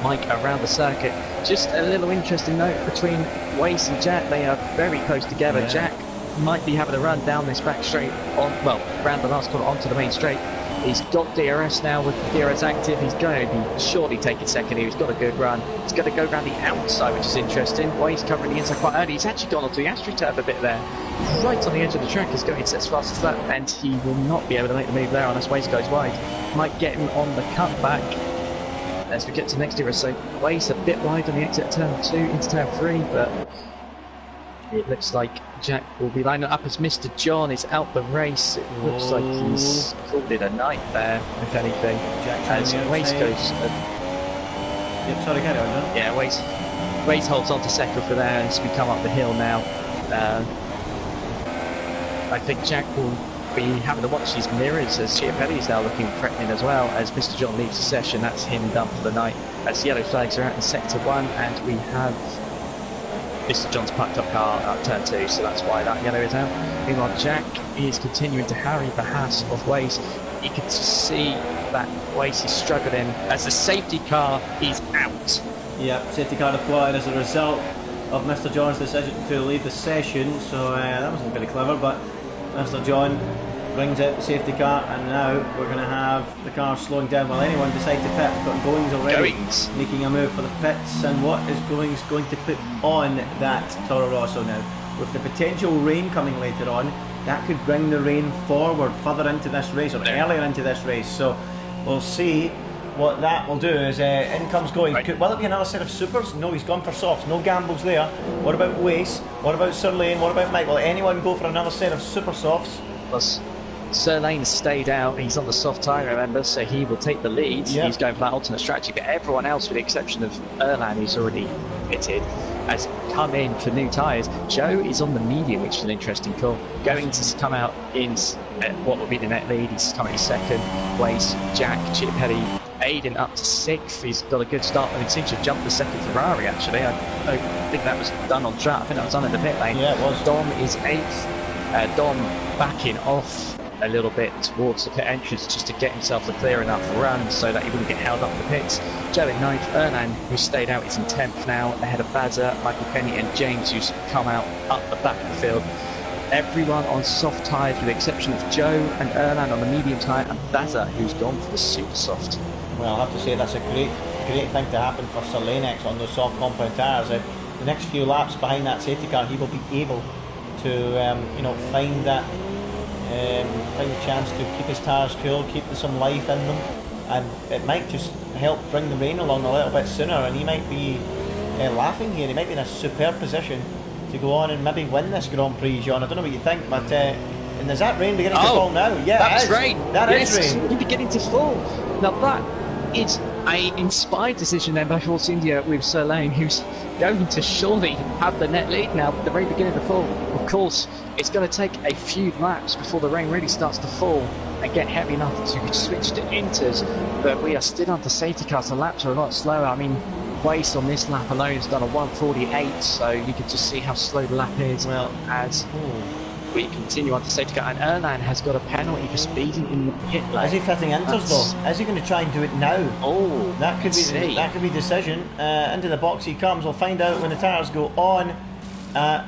Mike around the circuit. Just a little interesting note between Wace and Jack. They are very close together. Yeah. Jack might be having a run down this back straight on, well, around the last corner onto the main straight. He's got DRS now. With DRS active, he's going to be surely taking second here. He's got a good run. He's going to go around the outside, which is interesting. Wade's covering the inside quite early. He's actually gone onto the AstroTurf a bit there. Right on the edge of the track. He's going as fast as that, and he will not be able to make the move there unless Waze goes wide. Might get him on the cutback as we get to next year. So Waze a bit wide on the exit of turn 2 into turn 3, but it looks like Jack will be lining up as Mr. John is out the race. It looks like he's called it a night there, if anything. As Waze goes. Yep, sorry, carry on, no? Yeah, Waze holds on to second for there as we come up the hill now. I think Jack will be having to watch these mirrors as Chiapelli is now looking threatening as well as Mr. John leaves the session. That's him done for the night as yellow flags are out in sector 1, and we have Mr. John's parked up car at turn 2, so that's why that yellow is out. Meanwhile, Jack is continuing to harry the Haas of Waze. You can see that Waze is struggling as the safety car is out. Yeah, safety car deployed as a result of Mr. John's decision to leave the session, so that wasn't very clever, but Mr. John brings out the safety car, and now we're going to have the car slowing down while anyone decides to pit. We've got Goings already making a move for the pits, and what is Goings going to put on that Toro Rosso now? With the potential rain coming later on, that could bring the rain forward further into this race, or earlier into this race, so we'll see what that will do. Is in comes Goings. Right. Will it be another set of supers? No, he's gone for softs, no gambles there. What about Wace? What about Sir Lane? What about Mike? Will anyone go for another set of super softs? Plus, Sir Lane stayed out. He's on the soft tyre, remember, so he will take the lead. Yep. He's going for that alternate strategy, but everyone else, with the exception of Erlan, who's already pitted, has come in for new tyres. Joe is on the medium, which is an interesting call. Going to come out in what will be the net lead. He's coming in second. Wace, Jack, Chiapelli, Aidan up to 6th. He's got a good start, and he seems to have jumped the second Ferrari, actually. I don't think that was done on track. I think that was done in the pit lane. Yeah, it was. Dom is 8th. Dom backing off a little bit towards the pit entrance just to get himself a clear enough run so that he wouldn't get held up in the pits. Joe in 9th, Ernan, who stayed out, is in 10th now, ahead of Bazza, Michael Penny and James, who's come out up the back of the field. Everyone on soft tyres with the exception of Joe and Ernan on the medium tyre, and Bazza, who's gone for the super soft. Well, I have to say that's a great thing to happen for Sir Lanex on those soft compound tyres. The next few laps behind that safety car, he will be able to find that find a chance to keep his tyres cool, keep some life in them, and it might just help bring the rain along a little bit sooner, and he might be laughing here. He might be in a superb position to go on and maybe win this Grand Prix, John. I don't know what you think, but and is that rain beginning to fall now? Yeah, that's rain. That is rain. It's beginning to fall. Now that is an inspired decision then by Force India with Sir Lane, who's going to surely have the net lead now at the very beginning of the fall. Of course, it's going to take a few laps before the rain really starts to fall and get heavy enough to switch to inters, but we are still under safety cars. The laps are a lot slower. I mean, Wace on this lap alone has done a 1:48, so you can just see how slow the lap is. Well, as we continue on to safety car, and Erlan has got a penalty for speeding in the pit lane. Is he fitting inters though? Is he going to try and do it now? Oh, that could be decision. Into the box he comes. We'll find out when the tyres go on.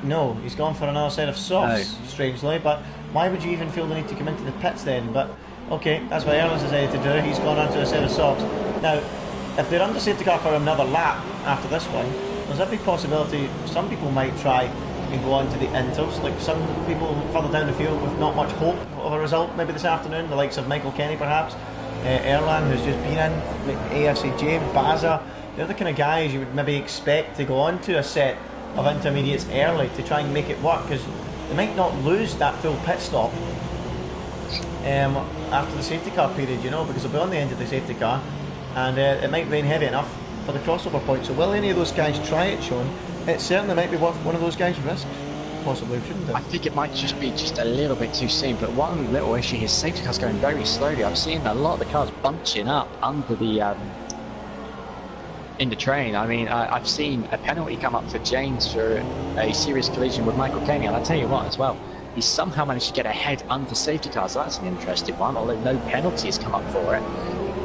No, he's gone for another set of softs, strangely. But why would you even feel the need to come into the pits then? But okay, that's what Erlan's decided to do. He's gone onto a set of softs. Now, if they're under safety car for another lap after this one, there's every possibility some people might try and go on to the inters. Like some people further down the field with not much hope of a result maybe this afternoon, the likes of Michael Kenny perhaps, Erlan who's just been in, AFC James, Baza. They're the kind of guys you would maybe expect to go on to a set of intermediates early to try and make it work, because they might not lose that full pit stop after the safety car period, you know, because they'll be on the end of the safety car and it might rain heavy enough for the crossover point. So will any of those guys try it, Sean? It certainly might be worth one of those guys' risks. Possibly, shouldn't it? I think it might just be a little bit too soon, but one little issue here, safety car's going very slowly. I'm seeing a lot of the cars bunching up under the in the train. I mean, I've seen a penalty come up for James for a serious collision with Michael Kenny, and I tell you what as well, he somehow managed to get ahead under safety car, so that's an interesting one, although no penalty has come up for it.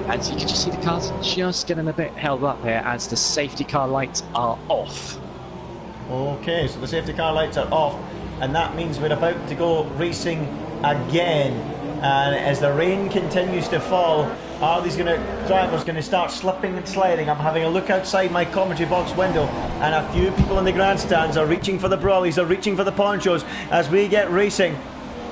And so you can just see the cars just getting a bit held up here as the safety car lights are off. Okay, so the safety car lights are off, and that means we're about to go racing again. And as the rain continues to fall, are these drivers going to start slipping and sliding? I'm having a look outside my commentary box window, and a few people in the grandstands are reaching for the brollies, are reaching for the ponchos as we get racing.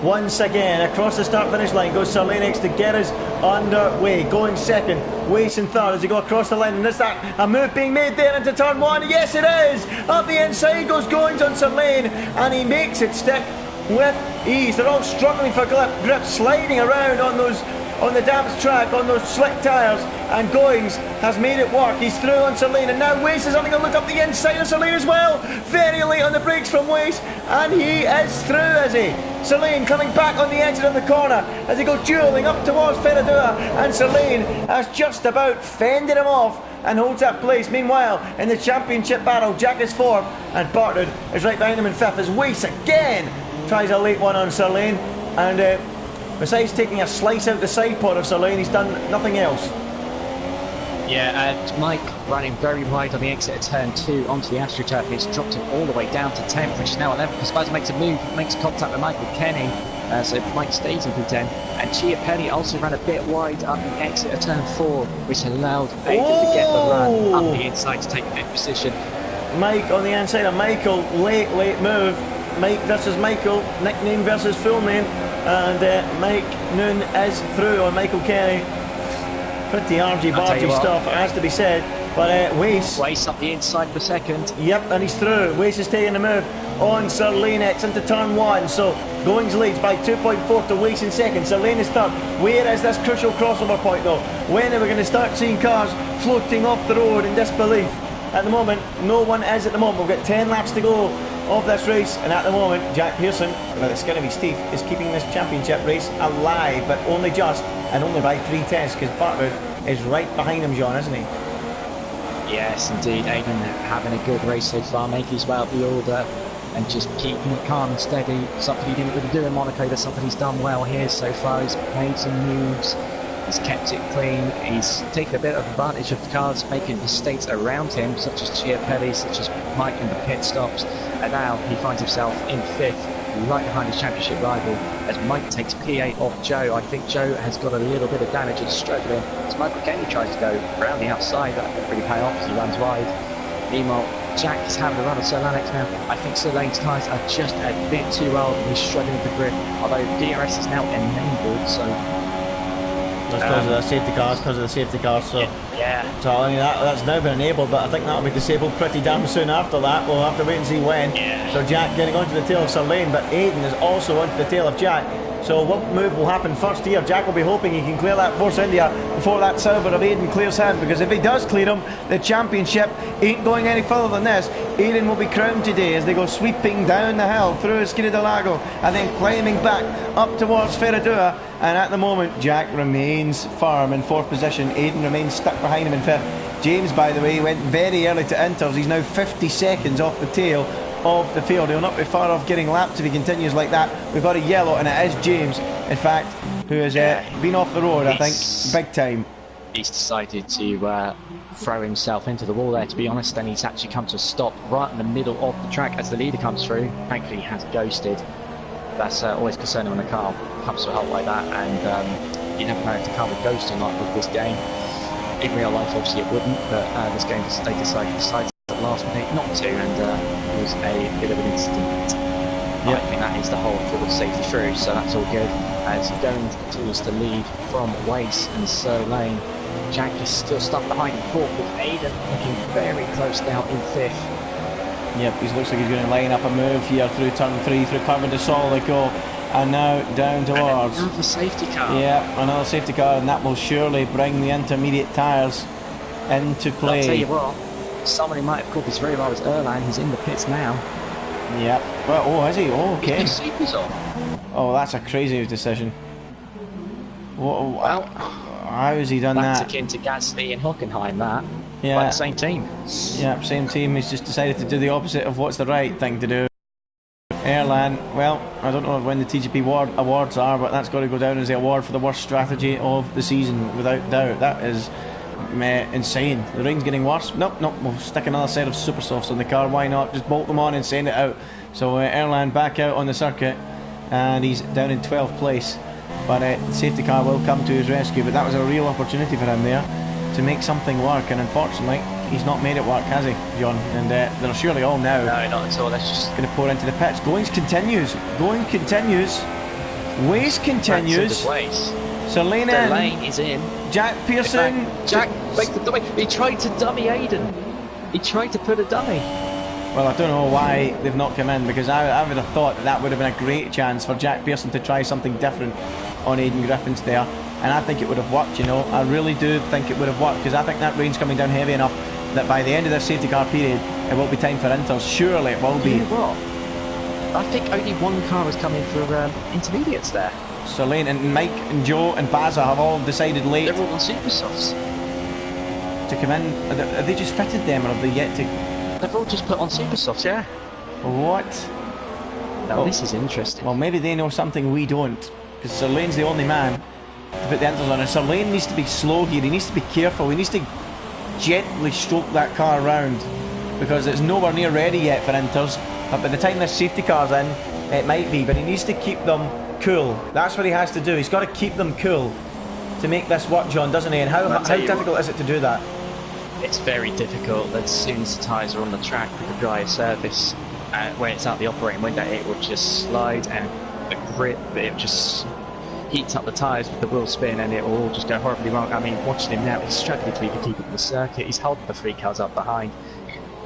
Once again, across the start-finish line goes Sir Lennox to get us underway. Going second, Wace in third as they go across the line. And is that a move being made there into turn one? Yes, it is! Up the inside goes Goings on Sir Lane, and he makes it stick with ease. They're all struggling for grip, sliding around on the damp track, on those slick tyres, and Goings has made it work. He's through on Sir Lane, and now Wace is having a look up the inside of Sir Lane as well. Very late on the brakes from Wace, and he is through, is he? Sir Lane coming back on the exit of the corner as they go duelling up towards Ferradura, and Sir Lane has just about fended him off and holds that place. Meanwhile, in the championship battle, Jack is fourth, and Bartlett is right behind him in fifth as Wace again tries a late one on Sir Lane, and besides taking a slice out the side pod of Sir Lane, he's done nothing else. Yeah, and Mike running very wide on the exit of turn 2 onto the AstroTurf. It's dropped him all the way down to 10th, which is now 11th. Spicer makes a move, makes contact with Michael Kenny, so Mike stays in P10. And Chiapelli also ran a bit wide up the exit of turn 4, which allowed Aiden to get the run up the inside to take the 5th position. Mike on the inside of Michael, late move. Mike versus Michael, nickname versus full name, and Mike Noon is through on Michael Kenny. Pretty argy-bargy stuff, has to be said. But Wace up the inside for second. Yep, and he's through. Wace is taking the move on Sir Lennox into turn 1. So Goings leads by 2.4 to Wace in second. Sir Lennox third. Where is this crucial crossover point though? When are we going to start seeing cars floating off the road in disbelief? At the moment, no one is at the moment. We've got 10 laps to go of this race, and at the moment Jack Pearson, by the skin of his teeth, is keeping this championship race alive, but only just, and only by 3 tenths, because Bartlett is right behind him, John, isn't he? Yes, indeed. Aiden having a good race so far, making his way up the order and just keeping it calm and steady. Something he didn't really do in Monaco, but something he's done well here so far. He's made some moves, he's kept it clean, he's taken a bit of advantage of the cars making mistakes around him, such as Chiapelli, such as Mike in the pit stops, and now he finds himself in 5th, right behind his championship rival, as Mike takes P8 off Joe. I think Joe has got a little bit of damage and struggling, as Michael Kenny tries to go around the outside. That could really pay off as he runs wide. Meanwhile, Jack is having a run on Sir Lennox now. I think Sir Lane's tyres are just a bit too old and he's struggling with the grip, although DRS is now enabled, so that's because of the safety cars, so yeah. So I mean, that's now been enabled, but I think that'll be disabled pretty damn soon after that. We'll have to wait and see when. Yeah. So Jack getting onto the tail of Sir Lane, but Aiden is also onto the tail of Jack. So what move will happen first here? Jack will be hoping he can clear that Force India before that silver of Aiden clears him, because if he does clear him, the championship ain't going any further than this. Aiden will be crowned today as they go sweeping down the hill through Esquina del Lago and then climbing back up towards Ferradura. And at the moment, Jack remains firm in 4th position. Aiden remains stuck behind him in 5th. James, by the way, went very early to inters. He's now 50 seconds off the tail of the field. He'll not be far off getting lapped if he continues like that. We've got a yellow, and it is James, in fact, who has been off the road, I think, big time. He's decided to throw himself into the wall there, to be honest, and he's actually come to a stop right in the middle of the track as the leader comes through. Thankfully, he has ghosted. That's always concerning when a car comes to a halt like that, and you never know if the car would ghost or not with this game. In real life, obviously it wouldn't, but this game they decided at the last minute not to, and it was a bit of an incident. Yep. I think that is the whole forward safety through, so that's all good. As Going continues to lead from Wace and Sir Lane. Jack is still stuck behind in fourth, with Aiden looking very close now in fifth. Yep, he looks like he's going to line up a move here through turn 3, through Curve de Sol they go. And now down towards... Another safety car. Yeah, another safety car, and that will surely bring the intermediate tyres into play. I'll tell you what, someone who might have caught this very well is Erlang, who's in the pits now. Yep. Well, oh, is he? Oh, okay. His sleepers on. Oh, that's a crazy decision. Well, how has he done that? That's akin to Gasly and Hockenheim, that. Yeah. By the same team. Yeah, same team. He's just decided to do the opposite of what's the right thing to do. Erlang, well, I don't know when the TGP awards are, but that's got to go down as the award for the worst strategy of the season, without doubt. That is insane. The rain's getting worse. Nope, we'll stick another set of super softs on the car. Why not? Just bolt them on and send it out. So Erlang back out on the circuit, and he's down in 12th place. But the safety car will come to his rescue. But that was a real opportunity for him there to make something work, and unfortunately he's not made it work, has he, John? And they're surely all now. No, not at all. That's just going to pour into the pits. Going continues. Wace continues. So Lane is in. Jack Pearson. Jack makes the dummy. He tried to dummy Aiden. He tried to put a dummy. Well, I don't know why they've not come in, because I would have thought that would have been a great chance for Jack Pearson to try something different on Aiden Griffin's there. And I think it would have worked, you know. I really do think it would have worked, because I think that rain's coming down heavy enough that by the end of this safety car period, it will be time for inters. Surely it will be. You know what? I think only one car was coming for intermediates there. So Lane and Mike and Joe and Baza have all decided late. They're all on super softs. To come in. Have they just fitted them, or have they yet to? They've all just put on super softs, yeah. What? Now this is interesting. Well, maybe they know something we don't, because Sir Lane's the only man to put the inters on, and Sir Lane needs to be slow here. He needs to be careful. He needs to gently stroke that car around, because it's nowhere near ready yet for inters. But by the time this safety car's in, it might be. But he needs to keep them cool. That's what he has to do. He's got to keep them cool to make this work, John, doesn't he? And how difficult is it to do that? It's very difficult. As soon as the tyres are on the track with the drier surface, when it's out the operating window, it will just slide, and the grip, it just heats up the tyres with the wheel spin, and it will all just go horribly wrong. I mean, watching him now, he's struggling to even keep up the circuit. He's holding the 3 cars up behind.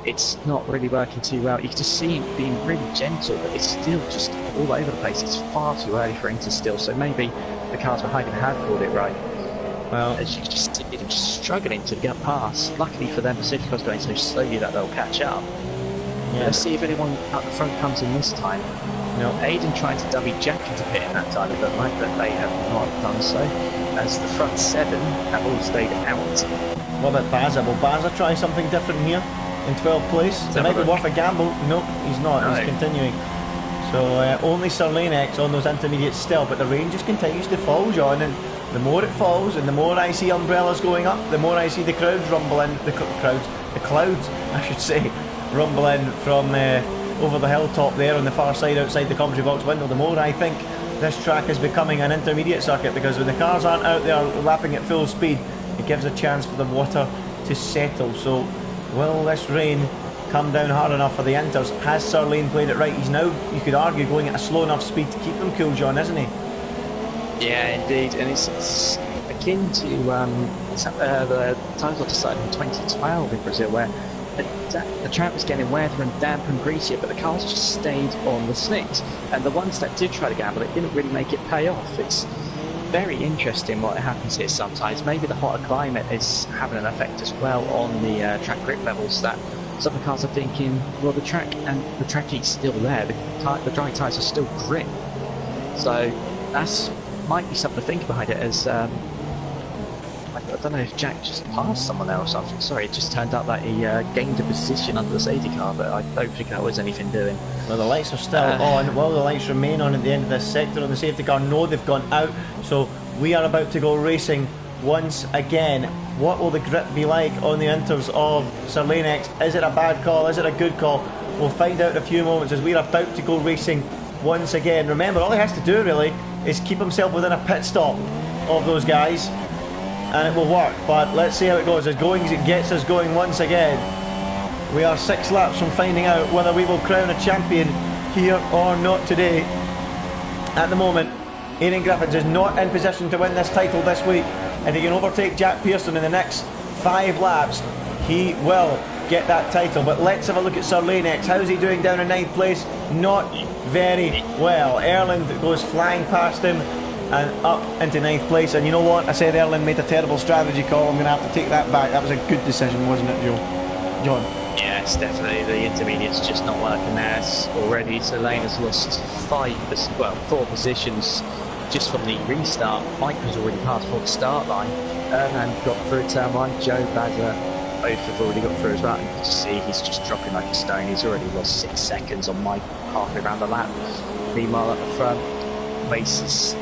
It's not really working too well. You can just see him being really gentle, but it's still just all over the place. It's far too early for him to still, so maybe the cars behind him have called it right. Well, as you can just see him just struggling to get past. Luckily for them, the safety car's going so slowly that they'll catch up. Yeah. Let's see if anyone at the front comes in this time. No, Aiden trying to dummy Jack into pit in that time, it looked like, but they have not done so, as the front 7 have all stayed out. What about Baza? Will Baza try something different here in 12th place? It might be worth a gamble. Nope, he's not. No. He's continuing. So only Sir Lane X on those intermediates still, but the rain just continues to fall, John, and the more it falls and the more I see umbrellas going up, the more I see the crowds rumble in, the clouds, I should say, rumble in from over the hilltop there on the far side outside the commentary box window. The more I think this track is becoming an intermediate circuit, because when the cars aren't out there lapping at full speed, it gives a chance for the water to settle. So will this rain come down hard enough for the inters? Has Sir Lane played it right? He's now, you could argue, going at a slow enough speed to keep them cool, John, isn't he? Yeah, indeed, and it's akin to the title decided in 2012 in Brazil, where the track was getting wetter and damp and greasier, but the cars just stayed on the slicks, and the ones that did try to gamble, it didn't really make it pay off. It's very interesting what happens here sometimes. Maybe the hotter climate is having an effect as well on the track grip levels, that some of the cars are thinking, well, the track heat's still there, the dry tyres are still grip, so that's might be something to think behind it, as don't know if Jack just passed someone else. I'm sorry, it just turned out that he gained a position under the safety car, but I don't think that was anything doing. Well, the lights are still on. Will the lights remain on at the end of this sector on the safety car? No, they've gone out. So we are about to go racing once again. What will the grip be like on the inters of Sir Lanex? Is it a bad call? Is it a good call? We'll find out in a few moments as we're about to go racing once again. Remember, all he has to do really is keep himself within a pit stop of those guys and it will work. But let's see how it goes. As it gets us going once again. We are 6 laps from finding out whether we will crown a champion here or not today. At the moment, Aidan Griffiths is not in position to win this title this week. If he can overtake Jack Pearson in the next 5 laps, he will get that title. But let's have a look at Sir Lanex. How's he doing down in 9th place? Not very well. Erland goes flying past him and up into 9th place. And you know what? I said Erland made a terrible strategy call. I'm going to have to take that back. That was a good decision, wasn't it, John? Yes, definitely. The intermediate's just not working there already. So Lane has lost 4 positions just from the restart. Mike was already past for the start line. Erland got through turn 1. Joe Bazza, both have already got through as well. You can just see he's just dropping like a stone. He's already lost 6 seconds on Mike halfway around the lap. Meanwhile, at the front, Mace is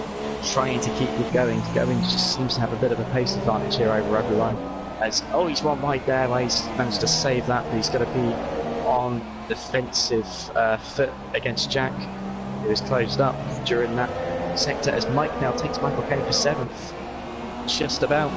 trying to keep it going. Going just seems to have a bit of a pace advantage here over everyone. He's one wide there. Well, he's managed to save that, but he's going to be on defensive foot against Jack, who is closed up during that sector as Mike now takes Michael Kane for 7th. Just about.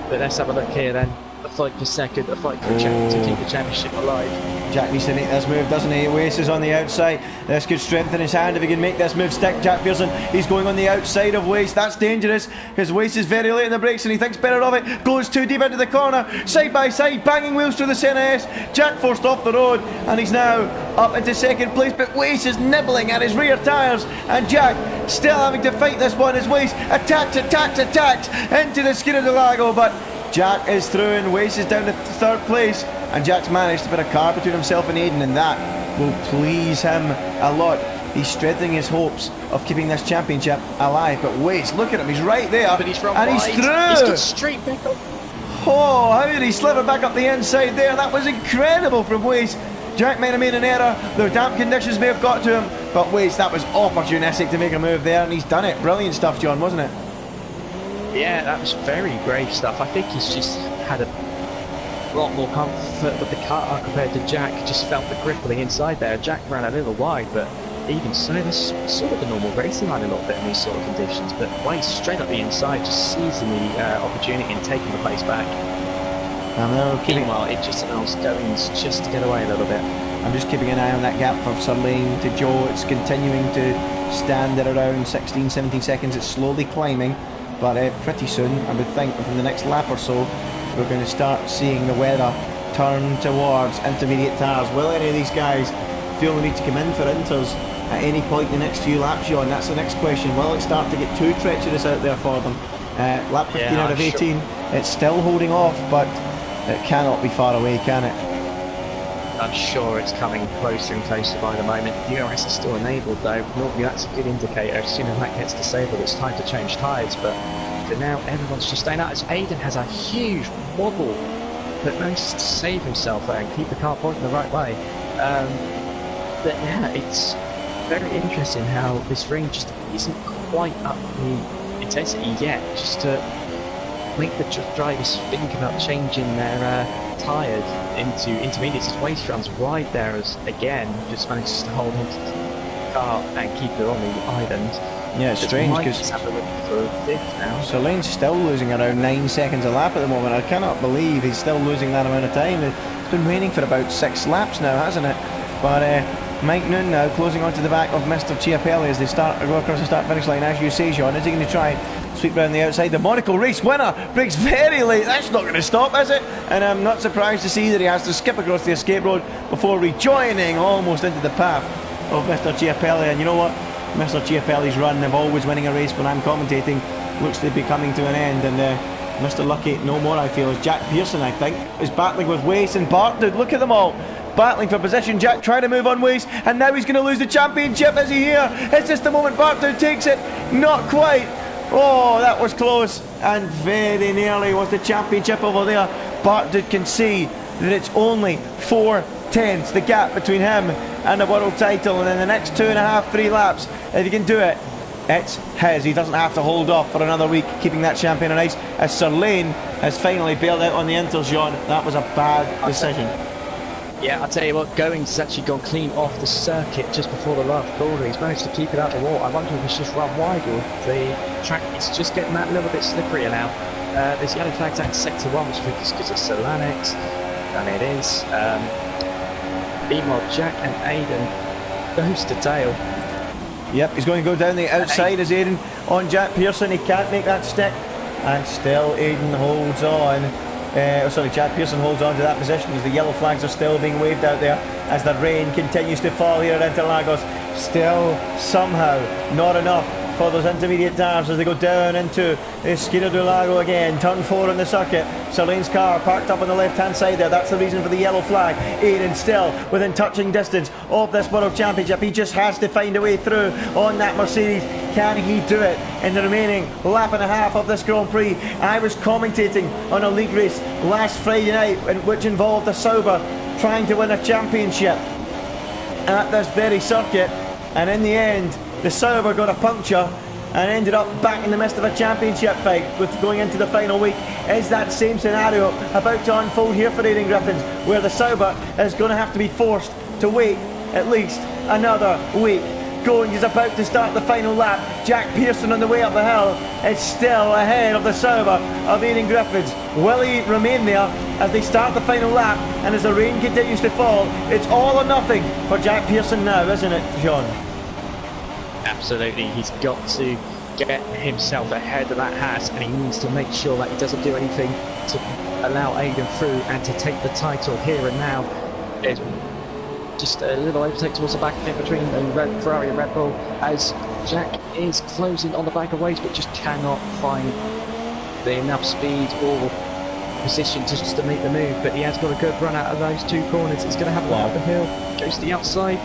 But let's have a look here then. A fight for second, a fight for Jack to keep the championship alive. Jack needs to make this move, doesn't he? Oasis on the outside. This could strengthen his hand if he can make this move stick. Jack Pearson, he's going on the outside of Waste. That's dangerous because Waste is very late in the brakes and he thinks better of it. Goes too deep into the corner, side by side, banging wheels through the CNS. Jack forced off the road and he's now up into 2nd place, but Waste is nibbling at his rear tyres and Jack still having to fight this one as Waste attacks into the skin of the Lago, but Jack is through and Waste is down to 3rd place, and Jack's managed to put a car between himself and Aidan, and that will please him a lot. He's strengthening his hopes of keeping this championship alive. But Waste, look at him, he's right there, but he's and he's through. He's got straight back up. Oh, how did he sliver back up the inside there? That was incredible from Waste. Jack might have made an error, the damp conditions may have got to him, but Waste, that was opportunistic to make a move there, and he's done it. Brilliant stuff, John, wasn't it? Yeah, that was very brave stuff. I think he's just had a lot more comfort with the car compared to Jack. Just felt the grip on the inside there. Jack ran a little wide, but even so, this is sort of the normal racing line a little bit in these sort of conditions. But Waste straight up the inside, just seizing the opportunity and taking the place back. Meanwhile, it just allows Goings just to get away a little bit. I'm just keeping an eye on that gap for Sir Lane to Joe. It's continuing to stand at around 16, 17 seconds. It's slowly climbing. But pretty soon, I would think within the next lap or so, we're going to start seeing the weather turn towards intermediate tyres. Will any of these guys feel the need to come in for inters at any point in the next few laps, John? That's the next question. Will it start to get too treacherous out there for them? Lap 15 out of 18, it's still holding off, but it cannot be far away, can it? I'm sure it's coming closer and closer by the moment. DRS is still enabled though. Normally that's a good indicator. As soon as that gets disabled, it's time to change tyres. But for now, everyone's just staying out. As Aidan has a huge wobble, but manages to save himself there and keep the car pointing the right way. But yeah, it's very interesting how this ring just isn't quite up the intensity yet. Just to make the drivers think about changing their tyres into intermediates. As Waste runs wide there as again just manages to hold onto the car and keep it on the island. Yeah, it's strange because so Lane's still losing around 9 seconds a lap at the moment. I cannot believe he's still losing that amount of time. It's been waiting for about 6 laps now, hasn't it? But Mike Noon now closing onto the back of Mr. Chiapelli as they go across the start finish line. As you say, Sean, is he going to try sweep round the outside? The Monaco race winner breaks very late. That's not going to stop, is it? And I'm not surprised to see that he has to skip across the escape road before rejoining almost into the path of Mr. Chiapelli. And you know what? Mr. Chiapelli's run of always winning a race when I'm commentating looks to be coming to an end. And Mr. Lucky, no more, I feel, as Jack Pearson, I think, is battling with Waste and Bartwood. Look at them all battling for position. Jack trying to move on Waste, and now he's going to lose the championship. Is he here? It's just the moment Bartwood takes it. Not quite. Oh, that was close, and very nearly was the championship over there. But you can see that it's only 4/10 the gap between him and the world title, and in the next 2.5, 3 laps, if he can do it, it's his. He doesn't have to hold off for another week, keeping that champion on ice, as Sir Lane has finally bailed out on the Inters, John. That was a bad decision. Yeah, I'll tell you what, Goings has actually gone clean off the circuit just before the last corner. He's managed to keep it out the wall. I wonder if it's just run wide or the track is just getting that little bit slipperier now. There's yellow flags at sector 1, which I think is because of Solanix, and it is. Meanwhile, Jack and Aidan goes to Dale. Yep, he's going to go down the outside as Aidan on Jack Pearson. He can't make that stick, and still Aidan holds on. Jack Pearson holds on to that position as the yellow flags are still being waved out there as the rain continues to fall here at Interlagos. Still, somehow, not enough for those intermediate tires as they go down into Esquina do Lago again. Turn 4 on the circuit. Sir Lane's car parked up on the left hand side there. That's the reason for the yellow flag. Aidan still within touching distance of this World Championship. He just has to find a way through on that Mercedes. Can he do it in the remaining lap and a half of this Grand Prix? I was commentating on a league race last Friday night which involved a Sauber trying to win a championship at this very circuit, and in the end the Sauber got a puncture and ended up back in the midst of a championship fight with going into the final week. Is that same scenario about to unfold here for Aidan Griffins, where the Sauber is going to have to be forced to wait at least another week? Goings is about to start the final lap. Jack Pearson on the way up the hill is still ahead of the Sauber of Aidan Griffins. Will he remain there as they start the final lap, and as the rain continues to fall? It's all or nothing for Jack Pearson now, isn't it, John? Absolutely, he's got to get himself ahead of that Haas, and he needs to make sure that he doesn't do anything to allow Aidan through and to take the title here and now. There's just a little overtake towards the back of him between the Ferrari and Red Bull as Jack is closing on the back of Waze, but just cannot find the enough speed or position just to make the move. But he has got a good run out of those 2 corners. He's going to have one up the hill, goes to the outside.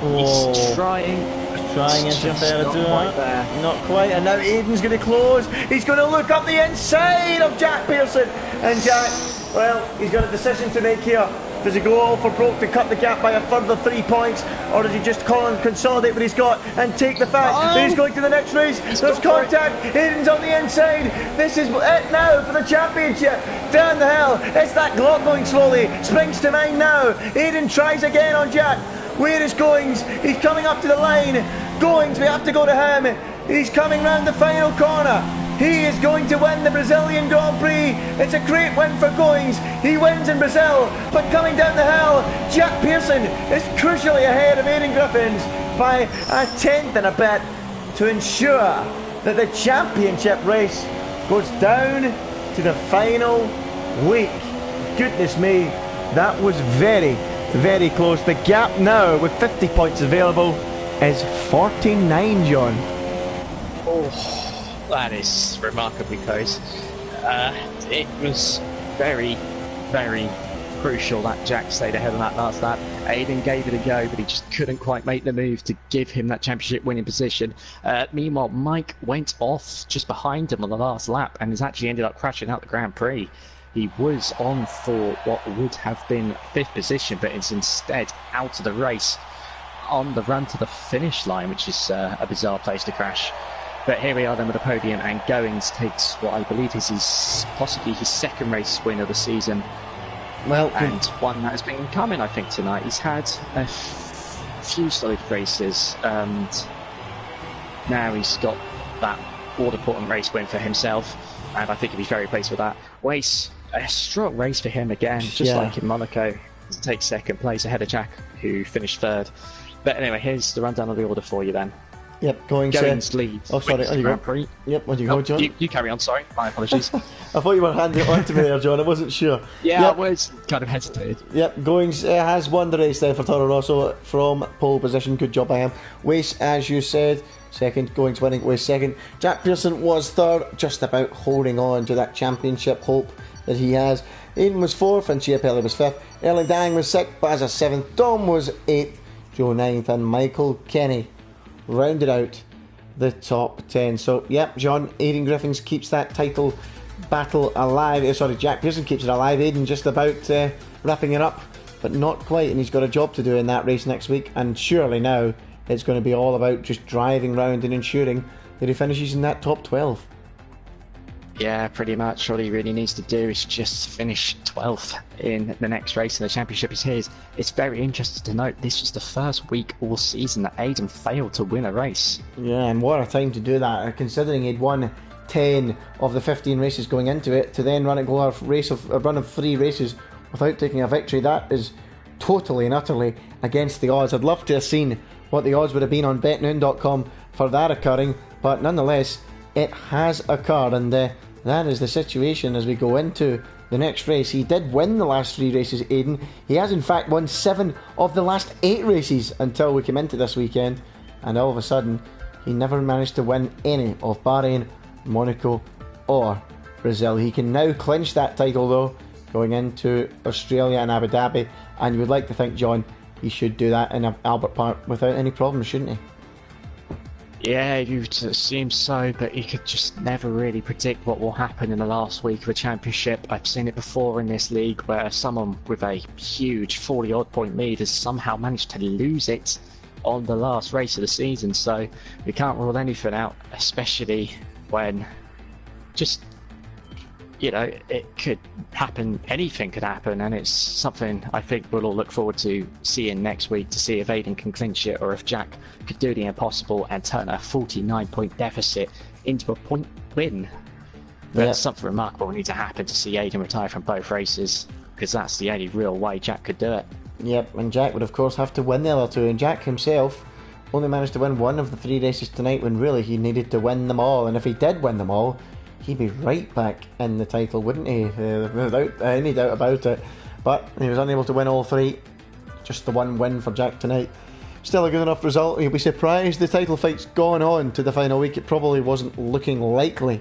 Oh. He's trying Into fair not quite there. Not quite, and now Aidan's going to close. He's going to look up the inside of Jack Pearson, and Jack, well, he's got a decision to make here. Does he go all for broke to cut the gap by a further 3 points, or does he just consolidate what he's got and take the fact that he's going to the next race? There's contact. Aidan's on the inside. This is it now for the championship. Down the hill. It's that Glock going slowly. Springs to mind now. Aidan tries again on Jack. Where is Goings? He's coming up to the line. Goings, we have to go to him. He's coming round the final corner. He is going to win the Brazilian Grand Prix. It's a great win for Goings. He wins in Brazil, but coming down the hill, Jack Pearson is crucially ahead of Aidan Griffins by a 10th and a bit to ensure that the championship race goes down to the final week. Goodness me, that was very, very close. The gap now, with 50 points available, is 49, John. Oh, that is remarkably close. It was very, very crucial that Jack stayed ahead of that last lap. Aidan gave it a go, but he just couldn't quite make the move to give him that championship winning position. Meanwhile, Mike went off just behind him on the last lap and has actually ended up crashing out the Grand Prix. He was on for what would have been 5th position, but is instead out of the race on the run to the finish line, which is a bizarre place to crash. But here we are then with the podium, and Goings takes what I believe is possibly his 2nd race win of the season. Well, and one that has been coming, I think, tonight. He's had a few solid races, and now he's got that all-important race win for himself, and I think he'll be very pleased with that. Wace, a strong race for him again, just like in Monaco, to take 2nd place ahead of Jack, who finished 3rd. But anyway, here's the rundown of the order for you then. Yep, Goings leads. Oh, sorry, on you Grand go. Prix. Yep, on you go, John. You carry on, sorry. My apologies. I thought you were handing it on to me there, John. I wasn't sure. Yeah, I was kind of hesitated. Yep, Goings has won the race there for Toro Rosso from pole position. Good job by him. Wace, as you said, 2nd. Goings winning, Wace 2nd. Jack Pearson was 3rd, just about holding on to that championship hope that he has. Aidan was 4th and Chiapelli was 5th. Erling Dang was 6th, Baza 7th. Dom was 8th, Joe 9th, and Michael Kenny rounded out the top 10. So, yeah, John, Aidan Griffiths keeps that title battle alive. Sorry, Jack Pearson keeps it alive. Aidan just about wrapping it up, but not quite, and he's got a job to do in that race next week, and surely now it's going to be all about just driving round and ensuring that he finishes in that top 12. Yeah, pretty much. All he really needs to do is just finish 12th in the next race, and the championship is his. It's very interesting to note this was the first week all season that Aidan failed to win a race. Yeah, and what a time to do that, considering he'd won 10 of the 15 races going into it, to then run a run of 3 races without taking a victory. That is totally and utterly against the odds. I'd love to have seen what the odds would have been on betnoon.com for that occurring, but nonetheless, it has occurred, and that is the situation as we go into the next race. He did win the last 3 races, Aidan. He has in fact won 7 of the last 8 races until we came into this weekend, and all of a sudden he never managed to win any of Bahrain, Monaco or Brazil. He can now clinch that title though, going into Australia and Abu Dhabi, and you would like to think, John, he should do that in Albert Park without any problems, shouldn't he? Yeah, you'd assume so, but you could just never really predict what will happen in the last week of a championship. I've seen it before in this league where someone with a huge 40-odd point lead has somehow managed to lose it on the last race of the season, so we can't rule anything out, especially when just, you know, it could happen, anything could happen, and it's something I think we'll all look forward to seeing next week, to see if Aidan can clinch it or if Jack could do the impossible and turn a 49-point deficit into a point win. But something remarkable will need to happen to see Aidan retire from both races, because that's the only real way Jack could do it. Yep, and Jack would of course have to win the other 2, and Jack himself only managed to win 1 of the 3 races tonight when really he needed to win them all, and if he did win them all, he'd be right back in the title, wouldn't he? Without any doubt about it. But he was unable to win all 3. Just the 1 win for Jack tonight. Still a good enough result. You'll be surprised the title fight's gone on to the final week. It probably wasn't looking likely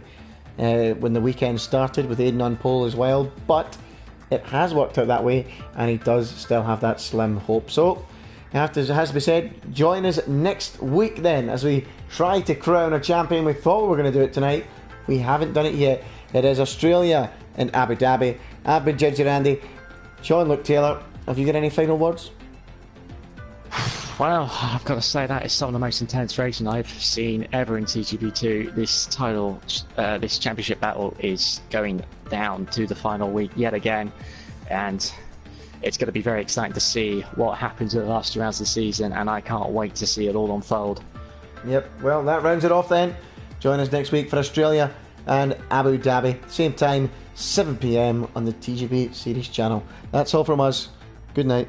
when the weekend started with Aidan on pole as well, but it has worked out that way, and he does still have that slim hope. So it has to be said, join us next week then as we try to crown a champion. We thought we were going to do it tonight. We haven't done it yet. It is Australia and Abu Dhabi. I've been Judge Randy. Sean Luke Taylor, have you got any final words? Well, I've got to say that is some of the most intense racing I've seen ever in TGP2. This championship battle is going down to the final week yet again, and it's going to be very exciting to see what happens in the last 2 rounds of the season, and I can't wait to see it all unfold. Yep, well, that rounds it off then. Join us next week for Australia and Abu Dhabi. Same time, 7 PM on the TGP Series channel. That's all from us. Good night.